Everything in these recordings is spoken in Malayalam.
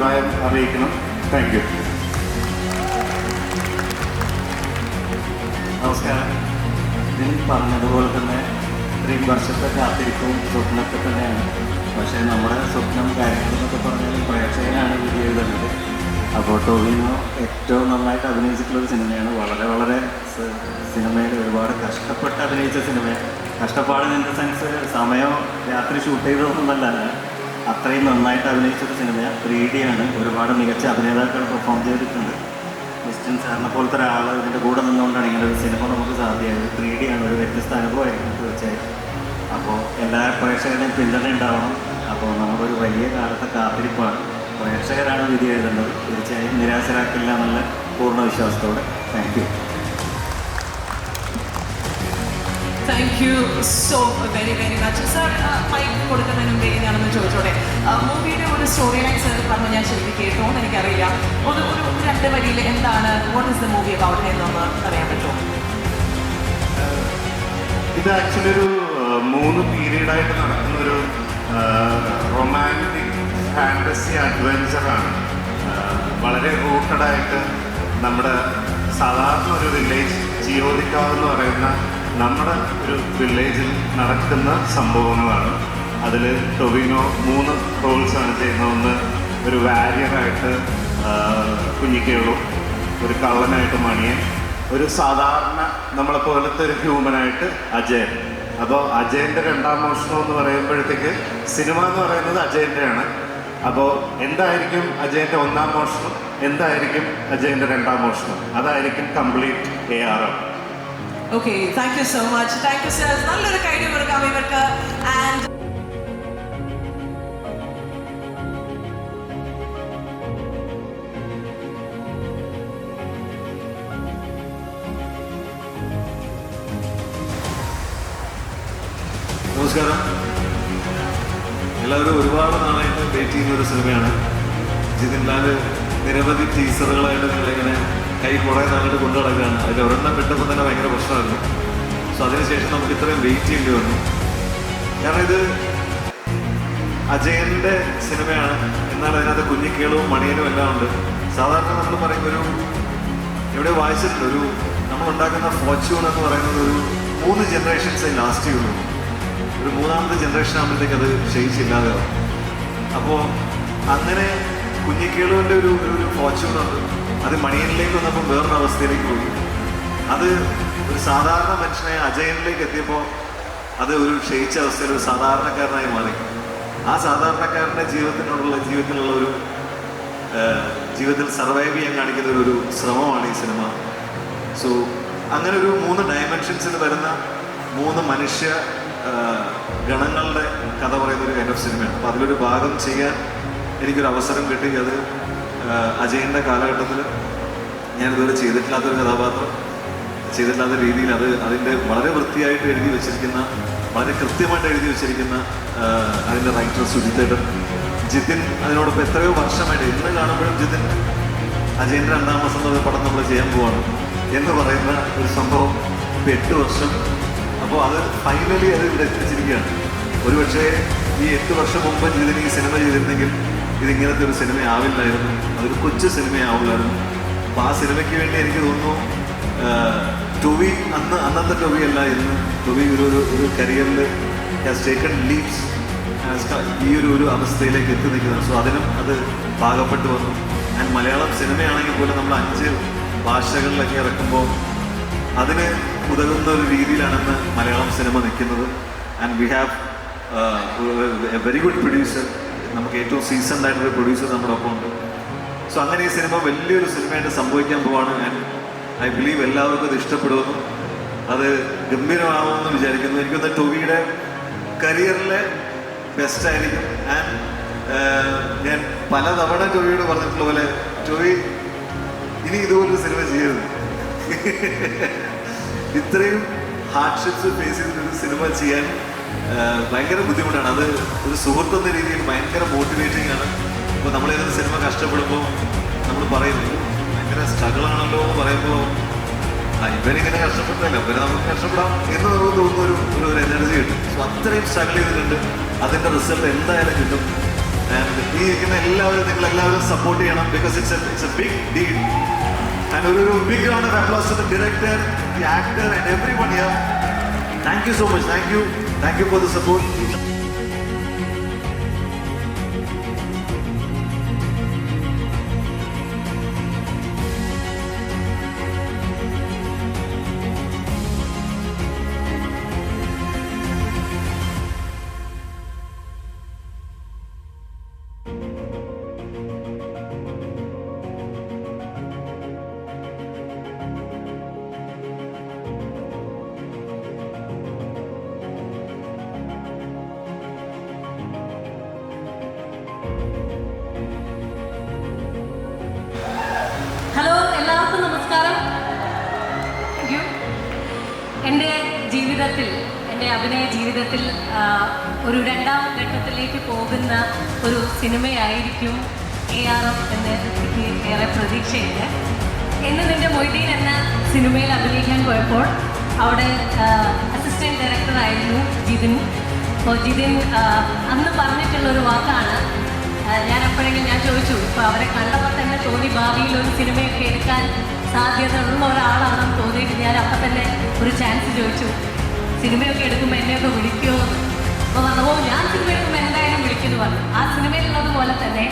അഭിപ്രായം അറിയിക്കണം. Thank you. നമസ്കാരം. ഇതിൽ പറഞ്ഞതുപോലെ തന്നെ ഇത്രയും വർഷത്തെ കാത്തിരിപ്പും സ്വപ്നമൊക്കെ തന്നെയാണ്. പക്ഷേ നമ്മുടെ സ്വപ്നം കാര്യങ്ങളെന്നൊക്കെ പറഞ്ഞാൽ പ്രേക്ഷകനാണ് വിധി എഴുതുന്നത്. അപ്പോൾ ടോവിനോ ഏറ്റവും നന്നായിട്ട് അഭിനയിച്ചിട്ടുള്ളൊരു സിനിമയാണ്. വളരെ വളരെ സിനിമയിൽ ഒരുപാട് കഷ്ടപ്പെട്ട് അഭിനയിച്ച സിനിമയാണ്. കഷ്ടപ്പാട് ഇൻ ദ സെൻസ് സമയം രാത്രി ഷൂട്ട് ചെയ്തതൊന്നുമല്ല, അത്രയും നന്നായിട്ട് അഭിനയിച്ചൊരു സിനിമയാണ്. 3D ആണ്. ഒരുപാട് മികച്ച അഭിനേതാക്കൾ പെർഫോം ചെയ്തിട്ടുണ്ട്. ക്രിസ്ത്യൻ സാറിനെ പോലത്തെ ഒരാൾ ഇതിൻ്റെ കൂടെ നിന്നുകൊണ്ടാണ് ഇങ്ങനെ ഒരു സിനിമ നമുക്ക് സാധ്യമായത്. 3D ആണ്. ഒരു വ്യത്യസ്ത അനുഭവമായിരിക്കും തീർച്ചയായും. അപ്പോൾ എല്ലാ പ്രേക്ഷകരുടെയും പിന്തുണ ഉണ്ടാവണം. അപ്പോൾ നമുക്കൊരു വലിയ കാലത്തെ കാത്തിരിപ്പാണ്. പ്രേക്ഷകരാണ് വിധി എഴുതുന്നത്. തീർച്ചയായും നിരാശരാക്കില്ല എന്നുള്ള പൂർണ്ണ വിശ്വാസത്തോടെ. Thank you. Thank you so very very much. Sir mike കൊടുക്കുന്നതിന് മുമ്പേ ഞാനൊന്ന് ചോദിച്ചോടെ, മൂവിയുടെ ഒരു സ്റ്റോറി ലൈൻ സാർ പറഞ്ഞ് ഞാൻ ശരിക്കും കേട്ടോ എന്ന് എനിക്കറിയില്ല. ഒരു 2 വരിയിൽ എന്താണ്, what is the movie about എന്നൊന്ന് അറിയാൻ പറ്റുമോ? ഇത് ആക്ച്വലി ഒരു 3 പീരീഡായിട്ട് നടക്കുന്നൊരു റൊമാൻറ്റിക് ഫാൻറ്റസി അഡ്വഞ്ചറാണ്. വളരെ റൂട്ടഡായിട്ട് നമ്മുടെ സാധാരണ ഒരു വില്ലേജ് ജിയോദിക്കാവ് എന്ന് പറയുന്ന നമ്മുടെ ഒരു വില്ലേജിൽ നടക്കുന്ന സംഭവങ്ങളാണ്. അതിൽ ടൊവിനോ 3 റോൾസാണ് ചെയ്യുന്നത്. ഒന്ന് ഒരു വാരിയറായിട്ട് കുഞ്ഞിക്കേളും, ഒരു കള്ളനായിട്ട് മണിയൻ, ഒരു സാധാരണ നമ്മളെ പോലത്തെ ഒരു ഹ്യൂമനായിട്ട് അജയൻ. അപ്പോൾ അജയൻ്റെ 2ാം മോഷണം എന്ന് പറയുമ്പോഴത്തേക്ക് സിനിമ എന്ന് പറയുന്നത് അജയൻ്റെയാണ്. അപ്പോൾ എന്തായിരിക്കും അജയൻ്റെ 1ാം മോഷണം, എന്തായിരിക്കും അജയൻ്റെ 2ാം മോഷണം, അതായിരിക്കും complete ARM. Okay, thank you so much. Thank you sir. നല്ലൊരു കാര്യം കൊടുക്കാം ഇവർക്ക്. ആൻഡ് നമസ്കാരം. എല്ലാവരും ഒരുപാട് നാളായിട്ട് വെയിറ്റ് ചെയ്യുന്ന ഒരു സിനിമയാണ് ജിതിൻ ലാൽ. നിരവധി ടീസറുകളായിട്ട് നിങ്ങളിങ്ങനെ കൈ കുറേ നാളായിട്ട് കൊണ്ടു നടക്കുകയാണ്. അതിൽ ഒരെണ്ണം കിട്ടുമ്പോൾ തന്നെ ഭയങ്കര പ്രശ്നമായിരുന്നു. സോ അതിനുശേഷം നമുക്ക് ഇത്രയും വെയിറ്റ് ചെയ്യേണ്ടി വന്നു. കാരണം ഇത് അജയൻ്റെ സിനിമയാണ്. എന്നാൽ അതിനകത്ത് കുഞ്ഞിക്കേളവും മണിയനും എല്ലാം ഉണ്ട്. സാധാരണ നമ്മൾ പറയുമ്പോൾ എവിടെ വായിച്ചിട്ടുണ്ട്, നമ്മളുണ്ടാക്കുന്ന ഫോർച്യൂൺ എന്ന് പറയുന്നത് ഒരു 3 ജനറേഷൻസേ ലാസ്റ്റ് ചെയ്യുള്ളൂ. ഒരു 3ാമത്തെ ജനറേഷൻ ആകുമ്പോഴത്തേക്ക് അത് ക്ഷയിച്ചില്ലാതെയാവും. അപ്പോൾ അങ്ങനെ കുഞ്ഞിക്കേളുവിൻ്റെ ഒരു ഫോർച്യൂണുണ്ട്. അത് മണിയനിലേക്ക് വന്നപ്പോൾ വേറൊരു അവസ്ഥയിലേക്ക് പോയി. അത് ഒരു സാധാരണ മനുഷ്യനായ അജയനിലേക്ക് എത്തിയപ്പോൾ അത് ഒരു ക്ഷയിച്ച അവസ്ഥയിൽ ഒരു സാധാരണക്കാരനായി മാറി. ആ സാധാരണക്കാരൻ്റെ ജീവിതത്തിലുള്ള ഒരു ജീവിതത്തിൽ സർവൈവ് ചെയ്യാൻ കാണിക്കുന്ന ഒരു ശ്രമമാണ് ഈ സിനിമ. സോ അങ്ങനെ ഒരു 3 ഡയമെൻഷൻസിൽ വരുന്ന 3 മനുഷ്യ ഗണങ്ങളുടെ കഥ പറയുന്ന ഒരു കൈൻഡ് ഓഫ് സിനിമയാണ്. അപ്പോൾ അതിലൊരു ഭാഗം ചെയ്യാൻ എനിക്കൊരു അവസരം കിട്ടി. അത് അജയൻ്റെ കാലഘട്ടത്തിൽ ഞാനിതുവരെ ചെയ്തിട്ടില്ലാത്തൊരു കഥാപാത്രം, ചെയ്തിട്ടില്ലാത്ത രീതിയിൽ അതിൻ്റെ വളരെ വൃത്തിയായിട്ട് എഴുതി വെച്ചിരിക്കുന്ന, വളരെ കൃത്യമായിട്ട് എഴുതി വെച്ചിരിക്കുന്ന അതിൻ്റെ റൈറ്റർ സുജിത്തേട്ടൻ, ജിതിൻ അതിനോടൊപ്പം എത്രയോ വർഷമായിട്ട് ഇന്ന് കാണുമ്പോഴും ജിതിൻ അജയൻ്റെ 2ാം മാസം എന്നുള്ള പടം നമ്മൾ ചെയ്യാൻ പോവാണ് എന്ന് പറയുന്ന ഒരു സംഭവം. ഇപ്പോൾ 8 വർഷം. അപ്പോൾ അത് ഫൈനലി അത് ഇവിടെ എത്തിച്ചിരിക്കുകയാണ്. ഒരുപക്ഷേ ഈ 8 വർഷം മുമ്പ് ജിതിൻ ഈ സിനിമ ചെയ്തിരുന്നെങ്കിൽ ഇതിങ്ങനത്തെ ഒരു സിനിമ ആവില്ലായിരുന്നു. അതൊരു കൊച്ചു സിനിമയാവില്ലായിരുന്നു. അപ്പോൾ ആ സിനിമയ്ക്ക് വേണ്ടി എനിക്ക് തോന്നുന്നു ടൊവി അന്നത്തെ ടൊവി അല്ല ഇന്ന് ടൊവി ഒരു കരിയറിൽ ഹാസ് ടേക്കൺ ലീപ്സ് ഈ ഒരു അവസ്ഥയിലേക്ക് എത്തി നിൽക്കുന്നത്. സോ അതിനും അത് പാകപ്പെട്ട് വന്നു. ആൻഡ് മലയാളം സിനിമയാണെങ്കിൽ പോലും നമ്മൾ 5 ഭാഷകളിലൊക്കെ ഇറക്കുമ്പോൾ അതിന് ഉതകുന്ന ഒരു രീതിയിലാണെന്ന് മലയാളം സിനിമ നിൽക്കുന്നത്. And we have A very good producer. നമുക്ക് ഏറ്റവും സീസൺഡ് ആയിട്ടൊരു പ്രൊഡ്യൂസർ നമ്മുടെ ഒപ്പം ഉണ്ട്. സോ അങ്ങനെ ഈ സിനിമ വലിയൊരു സിനിമയായിട്ട് സംഭവിക്കാൻ പോവാണ്. ആൻഡ് ഐ ബിലീവ് എല്ലാവർക്കും അത് ഇഷ്ടപ്പെടുമെന്നും അത് ഗംഭീരമാവുമെന്ന് വിചാരിക്കുന്നു. എനിക്കൊന്ന് ടൊവിയുടെ കരിയറിലെ ബെസ്റ്റ് ആയിരിക്കും. ആൻഡ് ഞാൻ പലതവണ ടൊവിയോട് പറഞ്ഞിട്ടുള്ള പോലെ, ടൊവി ഇനി ഇതുപോലൊരു സിനിമ ചെയ്യരുത്. ഇത്രയും ഹാർഡ്ഷിപ്സ് ഫേസ് ചെയ്തിട്ടൊരു സിനിമ ചെയ്യാൻ ഭയങ്കര ബുദ്ധിമുട്ടാണ്. അത് ഒരു സുഹൃത്തെന്ന രീതിയിൽ ഭയങ്കര മോട്ടിവേറ്റിംഗ് ആണ്. ഇപ്പോൾ നമ്മളേതൊരു സിനിമ കഷ്ടപ്പെടുമ്പോൾ നമ്മൾ പറയുന്നത് ഭയങ്കര സ്ട്രഗിളാണല്ലോ എന്ന് പറയുമ്പോൾ ഇവനിങ്ങനെ കഷ്ടപ്പെടുന്നില്ല, ഇവരെ നമുക്ക് കഷ്ടപ്പെടാം എന്ന് നമുക്ക് തോന്നുന്ന ഒരു എനർജി കിട്ടും. സോ അത്രയും സ്ട്രഗിൾ ചെയ്തിട്ടുണ്ട്. അതിൻ്റെ റിസൾട്ട് എന്തായാലും കിട്ടും. ആൻഡ് ഈ ഇരിക്കുന്ന എല്ലാവരും നിങ്ങളെല്ലാവരും സപ്പോർട്ട് ചെയ്യണം because it's a big deal and ഒരു big round of applause to the director, the actor and everyone here. Thank you so much. Thank you for the support. Hello, എല്ലാവർക്കും നമസ്കാരം. Thank you. എൻ്റെ ജീവിതത്തിൽ, എൻ്റെ അഭിനയ ജീവിതത്തിൽ ഒരു രണ്ടാം ഘട്ടത്തിലേക്ക് പോകുന്ന ഒരു സിനിമയായിരിക്കും ARM എന്ന് എനിക്ക് ഏറെ പ്രതീക്ഷയുണ്ട്. ഇന്ന് നിൻ്റെ മൊയ്തീൻ എന്ന സിനിമയിൽ അഭിനയിക്കാൻ പോയപ്പോൾ അവിടെ അസിസ്റ്റൻറ്റ് ഡയറക്ടറായിരുന്നു ജിതിൻ. അപ്പോൾ ജിതിൻ അന്ന് പറഞ്ഞിട്ടുള്ളൊരു വാക്കാണ്, ഞാൻ എപ്പോഴെങ്കിലും ഞാൻ ചോദിച്ചു, ഇപ്പോൾ അവരെ കണ്ടപ്പോൾ തന്നെ തോന്നി ഭാവിയിൽ ഒരു സിനിമയൊക്കെ എടുക്കാൻ സാധ്യത ഉള്ള ഒരാളാണെന്ന് തോന്നിയിട്ട് ഞാൻ അപ്പം തന്നെ ഒരു ചാൻസ് ചോദിച്ചു, സിനിമയൊക്കെ എടുക്കുമ്പോൾ എന്നെയൊക്കെ വിളിക്കുമോ എന്ന്. അപ്പോൾ പറഞ്ഞു, ഓ ഞാൻ സിനിമ എടുക്കുമ്പോൾ എന്തായാലും വിളിക്കുമെന്ന് പറഞ്ഞു. ആ സിനിമയിലുള്ളതുപോലെ തന്നെ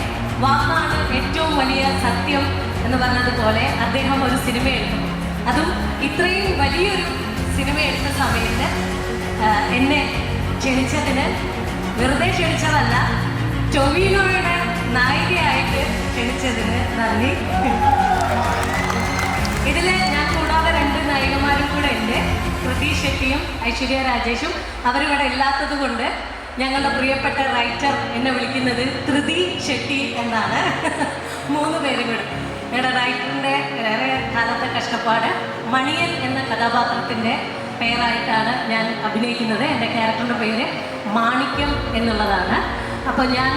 വാക്കാണ് ഏറ്റവും വലിയ സത്യം എന്ന് പറഞ്ഞതുപോലെ അദ്ദേഹം ഒരു സിനിമ എടുക്കും. അതും ഇത്രയും വലിയൊരു സിനിമ എടുത്ത സമയത്ത് എന്നെ ക്ഷണിച്ചതിന്, വെറുതെ ക്ഷണിച്ചതല്ല, ടൊവിനോയുടെ നായികയായിട്ട് ക്ഷണിച്ചതിന് നന്ദി. ഇതിൽ ഞാൻ കൂടാതെ 2 നായികമാരും കൂടെ ഉണ്ട്, കൃതി ഷെട്ടിയും ഐശ്വര്യ രാജേഷും. അവരിവിടെ ഇല്ലാത്തത് കൊണ്ട് ഞങ്ങളുടെ പ്രിയപ്പെട്ട റൈറ്റർ എന്നെ വിളിക്കുന്നത് ധൃതി ഷെട്ടി എന്നാണ്. 3 പേരും കൂടെ. ഞങ്ങളുടെ റൈറ്ററിൻ്റെ വേറെ കാലത്തെ കഷ്ടപ്പാട്, മണിയൻ എന്ന കഥാപാത്രത്തിൻ്റെ പേരായിട്ടാണ് ഞാൻ അഭിനയിക്കുന്നത്. എൻ്റെ ക്യാരക്ടറിൻ്റെ പേര് മാണിക്യം എന്നുള്ളതാണ്. അപ്പോൾ ഞാൻ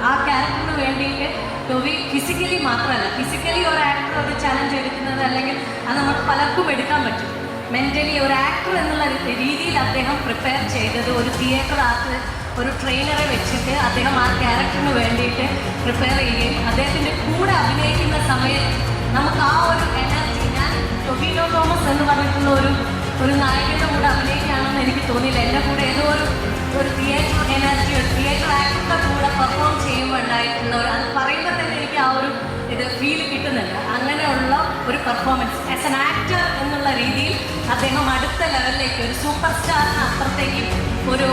ആ ക്യാരക്ടറിന് വേണ്ടിയിട്ട് ടൊവി ഫിസിക്കലി മാത്രമല്ല, ഫിസിക്കലി ഒരു ആക്ടർ ഒരു ചലഞ്ച് എടുക്കുന്നത് അല്ലെങ്കിൽ അത് നമുക്ക് പലർക്കും എടുക്കാൻ പറ്റും. മെൻ്റലി ഒരു ആക്ടർ എന്നുള്ള രീതിയിൽ അദ്ദേഹം പ്രിപ്പയർ ചെയ്തത് ഒരു തിയേറ്റർ ആർട്ട് ഒരു ട്രെയിനറെ വെച്ചിട്ട് അദ്ദേഹം ആ ക്യാരക്ടറിന് വേണ്ടിയിട്ട് പ്രിപ്പയർ ചെയ്യുകയും അദ്ദേഹത്തിൻ്റെ കൂടെ അഭിനയിക്കുന്ന സമയത്ത് നമുക്ക് ആ ഒരു എനർജി, ഞാൻ ടൊവിനോ തോമസ് എന്ന് പറഞ്ഞിട്ടുള്ള ഒരു നായകൻ്റെ കൂടെ അഭിനയിക്കുകയാണെന്ന് എനിക്ക് തോന്നിയില്ല. എൻ്റെ കൂടെ ഏതോ ഒരു തിയേറ്റർ എനർജി, ഒരു തിയേറ്റർ ആക്ടറുടെ കൂടെ പെർഫോം ചെയ്യുമ്പോൾ ഉണ്ടായിട്ടുള്ള അത് പറയുമ്പോൾ തന്നെ എനിക്ക് ആ ഒരു ഇത് ഫീൽ കിട്ടുന്നുണ്ട്. അങ്ങനെയുള്ള ഒരു പെർഫോമൻസ് ആസ് എൻ ആക്ടർ എന്നുള്ള രീതിയിൽ അദ്ദേഹം അടുത്ത ലെവലിലേക്ക്, ഒരു സൂപ്പർ സ്റ്റാറിന് അപ്പുറത്തേക്ക് ഒരു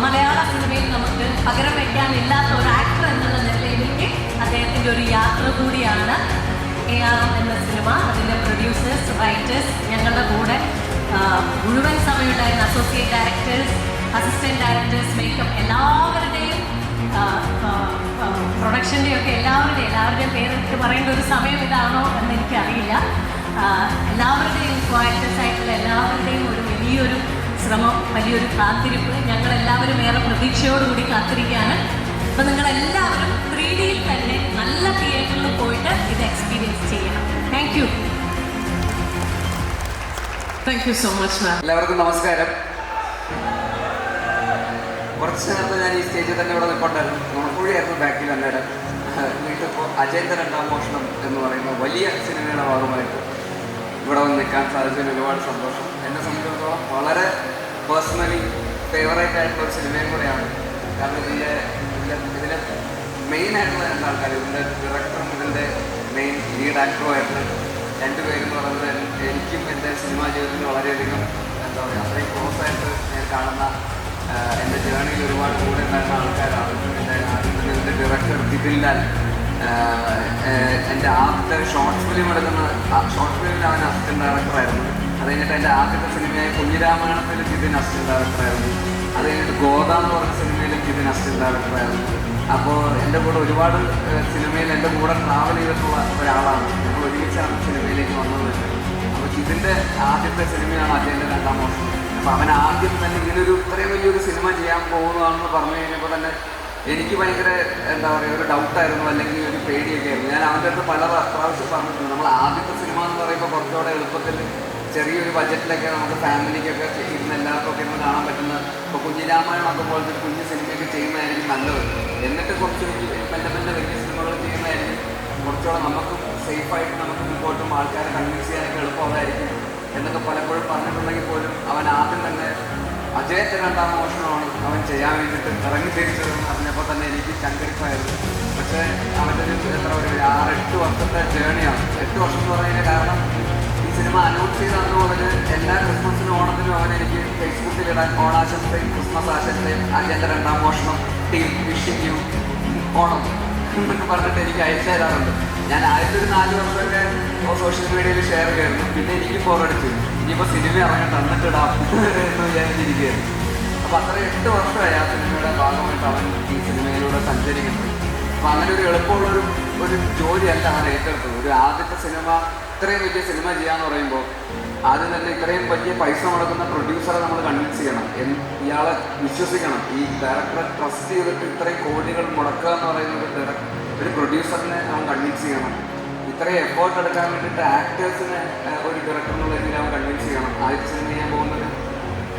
മലയാള സിനിമയിൽ നമുക്ക് പകരം വയ്ക്കാനില്ലാത്ത ഒരു ആക്ടർ എന്നുള്ള നിലയിലേക്ക് അദ്ദേഹത്തിൻ്റെ ഒരു യാത്ര കൂടിയാണ് ARM എന്ന സിനിമ. അതിൻ്റെ പ്രൊഡ്യൂസേഴ്സ്, റൈറ്റേഴ്സ്, ഞങ്ങളുടെ കൂടെ മുഴുവൻ സമയമുണ്ടായിരുന്ന associate directors, assistant directors, makeup, എല്ലാവരുടെയും പ്രൊഡക്ഷൻ്റെയൊക്കെ എല്ലാവരുടെയും പേരെടുത്ത് പറയേണ്ട ഒരു സമയം ഇതാണോ എന്ന് എനിക്കറിയില്ല. എല്ലാവരുടെയും ക്വാക്ടേഴ്സ് ആയിട്ടുള്ള എല്ലാവരുടെയും ഒരു വലിയൊരു ശ്രമം, വലിയൊരു കാത്തിരിപ്പ്. ഞങ്ങളെല്ലാവരും ഏറെ പ്രതീക്ഷയോടുകൂടി കാത്തിരിക്കുകയാണ്. അപ്പോൾ നിങ്ങളെല്ലാവരും 3Dയിൽ തന്നെ നല്ല തിയേറ്ററിൽ പോയിട്ട് ഇത് എക്സ്പീരിയൻസ് ചെയ്യണം. Thank you. Thank you so much ma'am. എല്ലാവർക്കും നമസ്കാരം. കുറച്ച് നേരത്തെ ഞാൻ ഈ സ്റ്റേജിൽ തന്നെ ഇവിടെ നിൽക്കൊണ്ടായിരുന്നു. നുണക്കുഴിയായിരുന്നു ബാക്കിൽ അന്നേരം. വീട്ടിപ്പോൾ അജയൻ്റെ 2ാം മോഷണം എന്ന് പറയുന്ന വലിയ സിനിമയുടെ ഭാഗമായിട്ട് ഇവിടെ വന്ന് നിൽക്കാൻ സാധിച്ചതിന് ഒരുപാട് സന്തോഷം. എന്നെ സംബന്ധിച്ചിടത്തോളം വളരെ പേഴ്സണലി ഫേവറേറ്റ് ആയിട്ടുള്ള ഒരു സിനിമയും കൂടെയാണ്. കാരണം ഇതിലെ മെയിനായിട്ടുള്ള 2 ആൾക്കാർ, ഇതിൻ്റെ ഡയറക്ടറും ഇതിൻ്റെ മെയിൻ ലീഡ് ആക്ടറുമായിട്ട് 2 പേരെന്ന് പറയുന്നത് എനിക്കും എൻ്റെ സിനിമാ ജീവിതത്തിൽ വളരെയധികം എന്താ പറയുക, അത്രയും ക്ലോസ് ആയിട്ട് ഞാൻ കാണുന്ന, എൻ്റെ ജേർണിയിൽ ഒരുപാട് കൂടെ ഉണ്ടായിരുന്ന ആൾക്കാരാണ്. എൻ്റെ ഡയറക്ടർ ബിപിൻ ലാൽ, എൻ്റെ ആദ്യത്തെ ഷോർട്ട് ഫിലിം എടുക്കുന്ന ഷോർട്ട് ഫിലിമിൽ അവൻ അസിസ്റ്റൻറ്റ് ഡയറക്ടറായിരുന്നു. അത് കഴിഞ്ഞിട്ട് എൻ്റെ ആദ്യത്തെ സിനിമയായ കുഞ്ഞിരാമായണത്തിൽ ജിതിൻ അസിസ്റ്റൻറ്റ് ഡയറക്ടറായിരുന്നു. അത് കഴിഞ്ഞിട്ട് ഗോദ എന്ന് പറഞ്ഞ സിനിമയിലും ജിതിൻ അസിസ്റ്റൻറ്റ് ഡയറക്ടറായിരുന്നു. അപ്പോൾ എൻ്റെ കൂടെ ഒരുപാട് സിനിമയിൽ എൻ്റെ കൂടെ ട്രാവൽ ചെയ്തിട്ടുള്ള ഒരാളാണ്. ഞങ്ങൾ ഒരുമിച്ചാണ് സിനിമയിലേക്ക് വന്നത്. അപ്പോൾ ജിതിൻ്റെ ആദ്യത്തെ സിനിമയാണ് അജയൻ്റെ 2ാം മോഷണം. അപ്പോൾ അവൻ ആദ്യം തന്നെ ഇങ്ങനൊരു ഇത്രയും വലിയൊരു സിനിമ ചെയ്യാൻ പോകുന്നതാണെന്ന് പറഞ്ഞു കഴിഞ്ഞപ്പോൾ തന്നെ എനിക്ക് ഭയങ്കര എന്താ പറയുക, ഒരു ഡൗട്ടായിരുന്നു, അല്ലെങ്കിൽ ഒരു പേടിയൊക്കെ ആയിരുന്നു. ഞാൻ അവൻ്റെ അടുത്ത് പല പ്രാവശ്യം പറഞ്ഞിട്ടുണ്ട്, നമ്മൾ ആദ്യത്തെ സിനിമ എന്ന് പറയുമ്പോൾ കുറച്ചുകൂടെ എളുപ്പത്തിൽ ചെറിയൊരു ബഡ്ജറ്റിലൊക്കെ നമുക്ക് ഫാമിലിക്കൊക്കെ ഇരുന്ന് എല്ലാവർക്കൊക്കെ ഇരുന്ന് കാണാൻ പറ്റുന്ന, ഇപ്പോൾ കുഞ്ഞിരാമായണമൊക്കെ പോലത്തെ കുഞ്ഞ് സിനിമയൊക്കെ ചെയ്യുന്നതായിരിക്കും നല്ലത്. എന്നിട്ട് കുറച്ച് മെല്ലെ മെല്ലെ വലിയ സിനിമകൾ ചെയ്യുന്നതായിരിക്കും കുറച്ചുകൂടെ നമുക്കും സേഫായിട്ട് നമുക്ക് മുമ്പോട്ടും ആൾക്കാരെ കൺവിൻസ് ചെയ്യാനൊക്കെ എളുപ്പമായിരിക്കും എന്നൊക്കെ പലപ്പോഴും പറഞ്ഞിട്ടുണ്ടെങ്കിൽ പോലും അവൻ ആദ്യം തന്നെ അജയത്തെ രണ്ടാം മോഷണമാണ് അവൻ ചെയ്യാൻ വേണ്ടിയിട്ട് ഇറങ്ങി തിരിച്ചതെന്ന് അറിഞ്ഞപ്പോൾ തന്നെ എനിക്ക് ചങ്കരിപ്പായിരുന്നു. പക്ഷേ അവൻ്റെ ഒരു എത്ര ഒരു 6-8 വർഷത്തെ ജേണിയാണ്. 8 വർഷം എന്ന് പറയുന്നതിന് കാരണം ഈ സിനിമ അനൗൺസ് ചെയ്ത അന്ന് മുതൽ എല്ലാ ക്രിസ്മസിനും ഓണത്തിനും അവൻ എനിക്ക് ഫേസ്ബുക്കിലിടാൻ ഓണാശംസയും ക്രിസ്മസ് ആശംസയും അജയൻ്റെ രണ്ടാം മോഷണം ടീം വിഷിംഗ് യു ഓണം എന്നൊക്കെ പറഞ്ഞിട്ട് എനിക്ക് അയച്ചു തരാറുണ്ട്. ഞാൻ ആദ്യത്തെ ഒരു 4 വർഷമൊക്കെ സോഷ്യൽ മീഡിയയിൽ ഷെയർ ചെയ്യായിരുന്നു. പിന്നെ എനിക്ക് ഫോർവേഡടിച്ചു ഇനിയിപ്പോൾ സിനിമ ഇറങ്ങട്ടെ എന്നിട്ടിടാം എന്ന് വിചാരിച്ചിരിക്കുകയായിരുന്നു. അപ്പോൾ അത്ര 8 വർഷമായി ആ സിനിമയുടെ ഭാഗമായിട്ട് അവൻ ഈ സിനിമയിലൂടെ സഞ്ചരിക്കുന്നത്. അപ്പോൾ അങ്ങനെ ഒരു എളുപ്പമുള്ളൊരു ജോലിയല്ല അവൻ ഏറ്റെടുത്തത്. ഒരു ആദ്യത്തെ സിനിമ ഇത്രയും വലിയ സിനിമ ചെയ്യാന്ന് പറയുമ്പോൾ ആദ്യം തന്നെ ഇത്രയും വലിയ പൈസ മുടക്കുന്ന പ്രൊഡ്യൂസറെ നമ്മൾ കൺവിൻസ് ചെയ്യണം, ഇയാളെ വിശ്വസിക്കണം. ഈ ഡയറക്ടറെ ട്രസ്റ്റ് ചെയ്തിട്ട് ഇത്രയും കോടികൾ മുടക്കുക എന്ന് പറയുന്നത് ഒരു പ്രൊഡ്യൂസറിനെ അവൻ കൺവിൻസ് ചെയ്യണം. ഇത്രയും എഫേർട്ട് എടുക്കാൻ വേണ്ടിയിട്ട് ആക്ടേഴ്സിനെ ഒരു ഡയറക്ടർ എന്നുള്ള രീതിയിൽ അവൻ കൺവിൻസ് ചെയ്യണം. ആദ്യത്തെ സിനിമ ചെയ്യാൻ പോകുന്നത്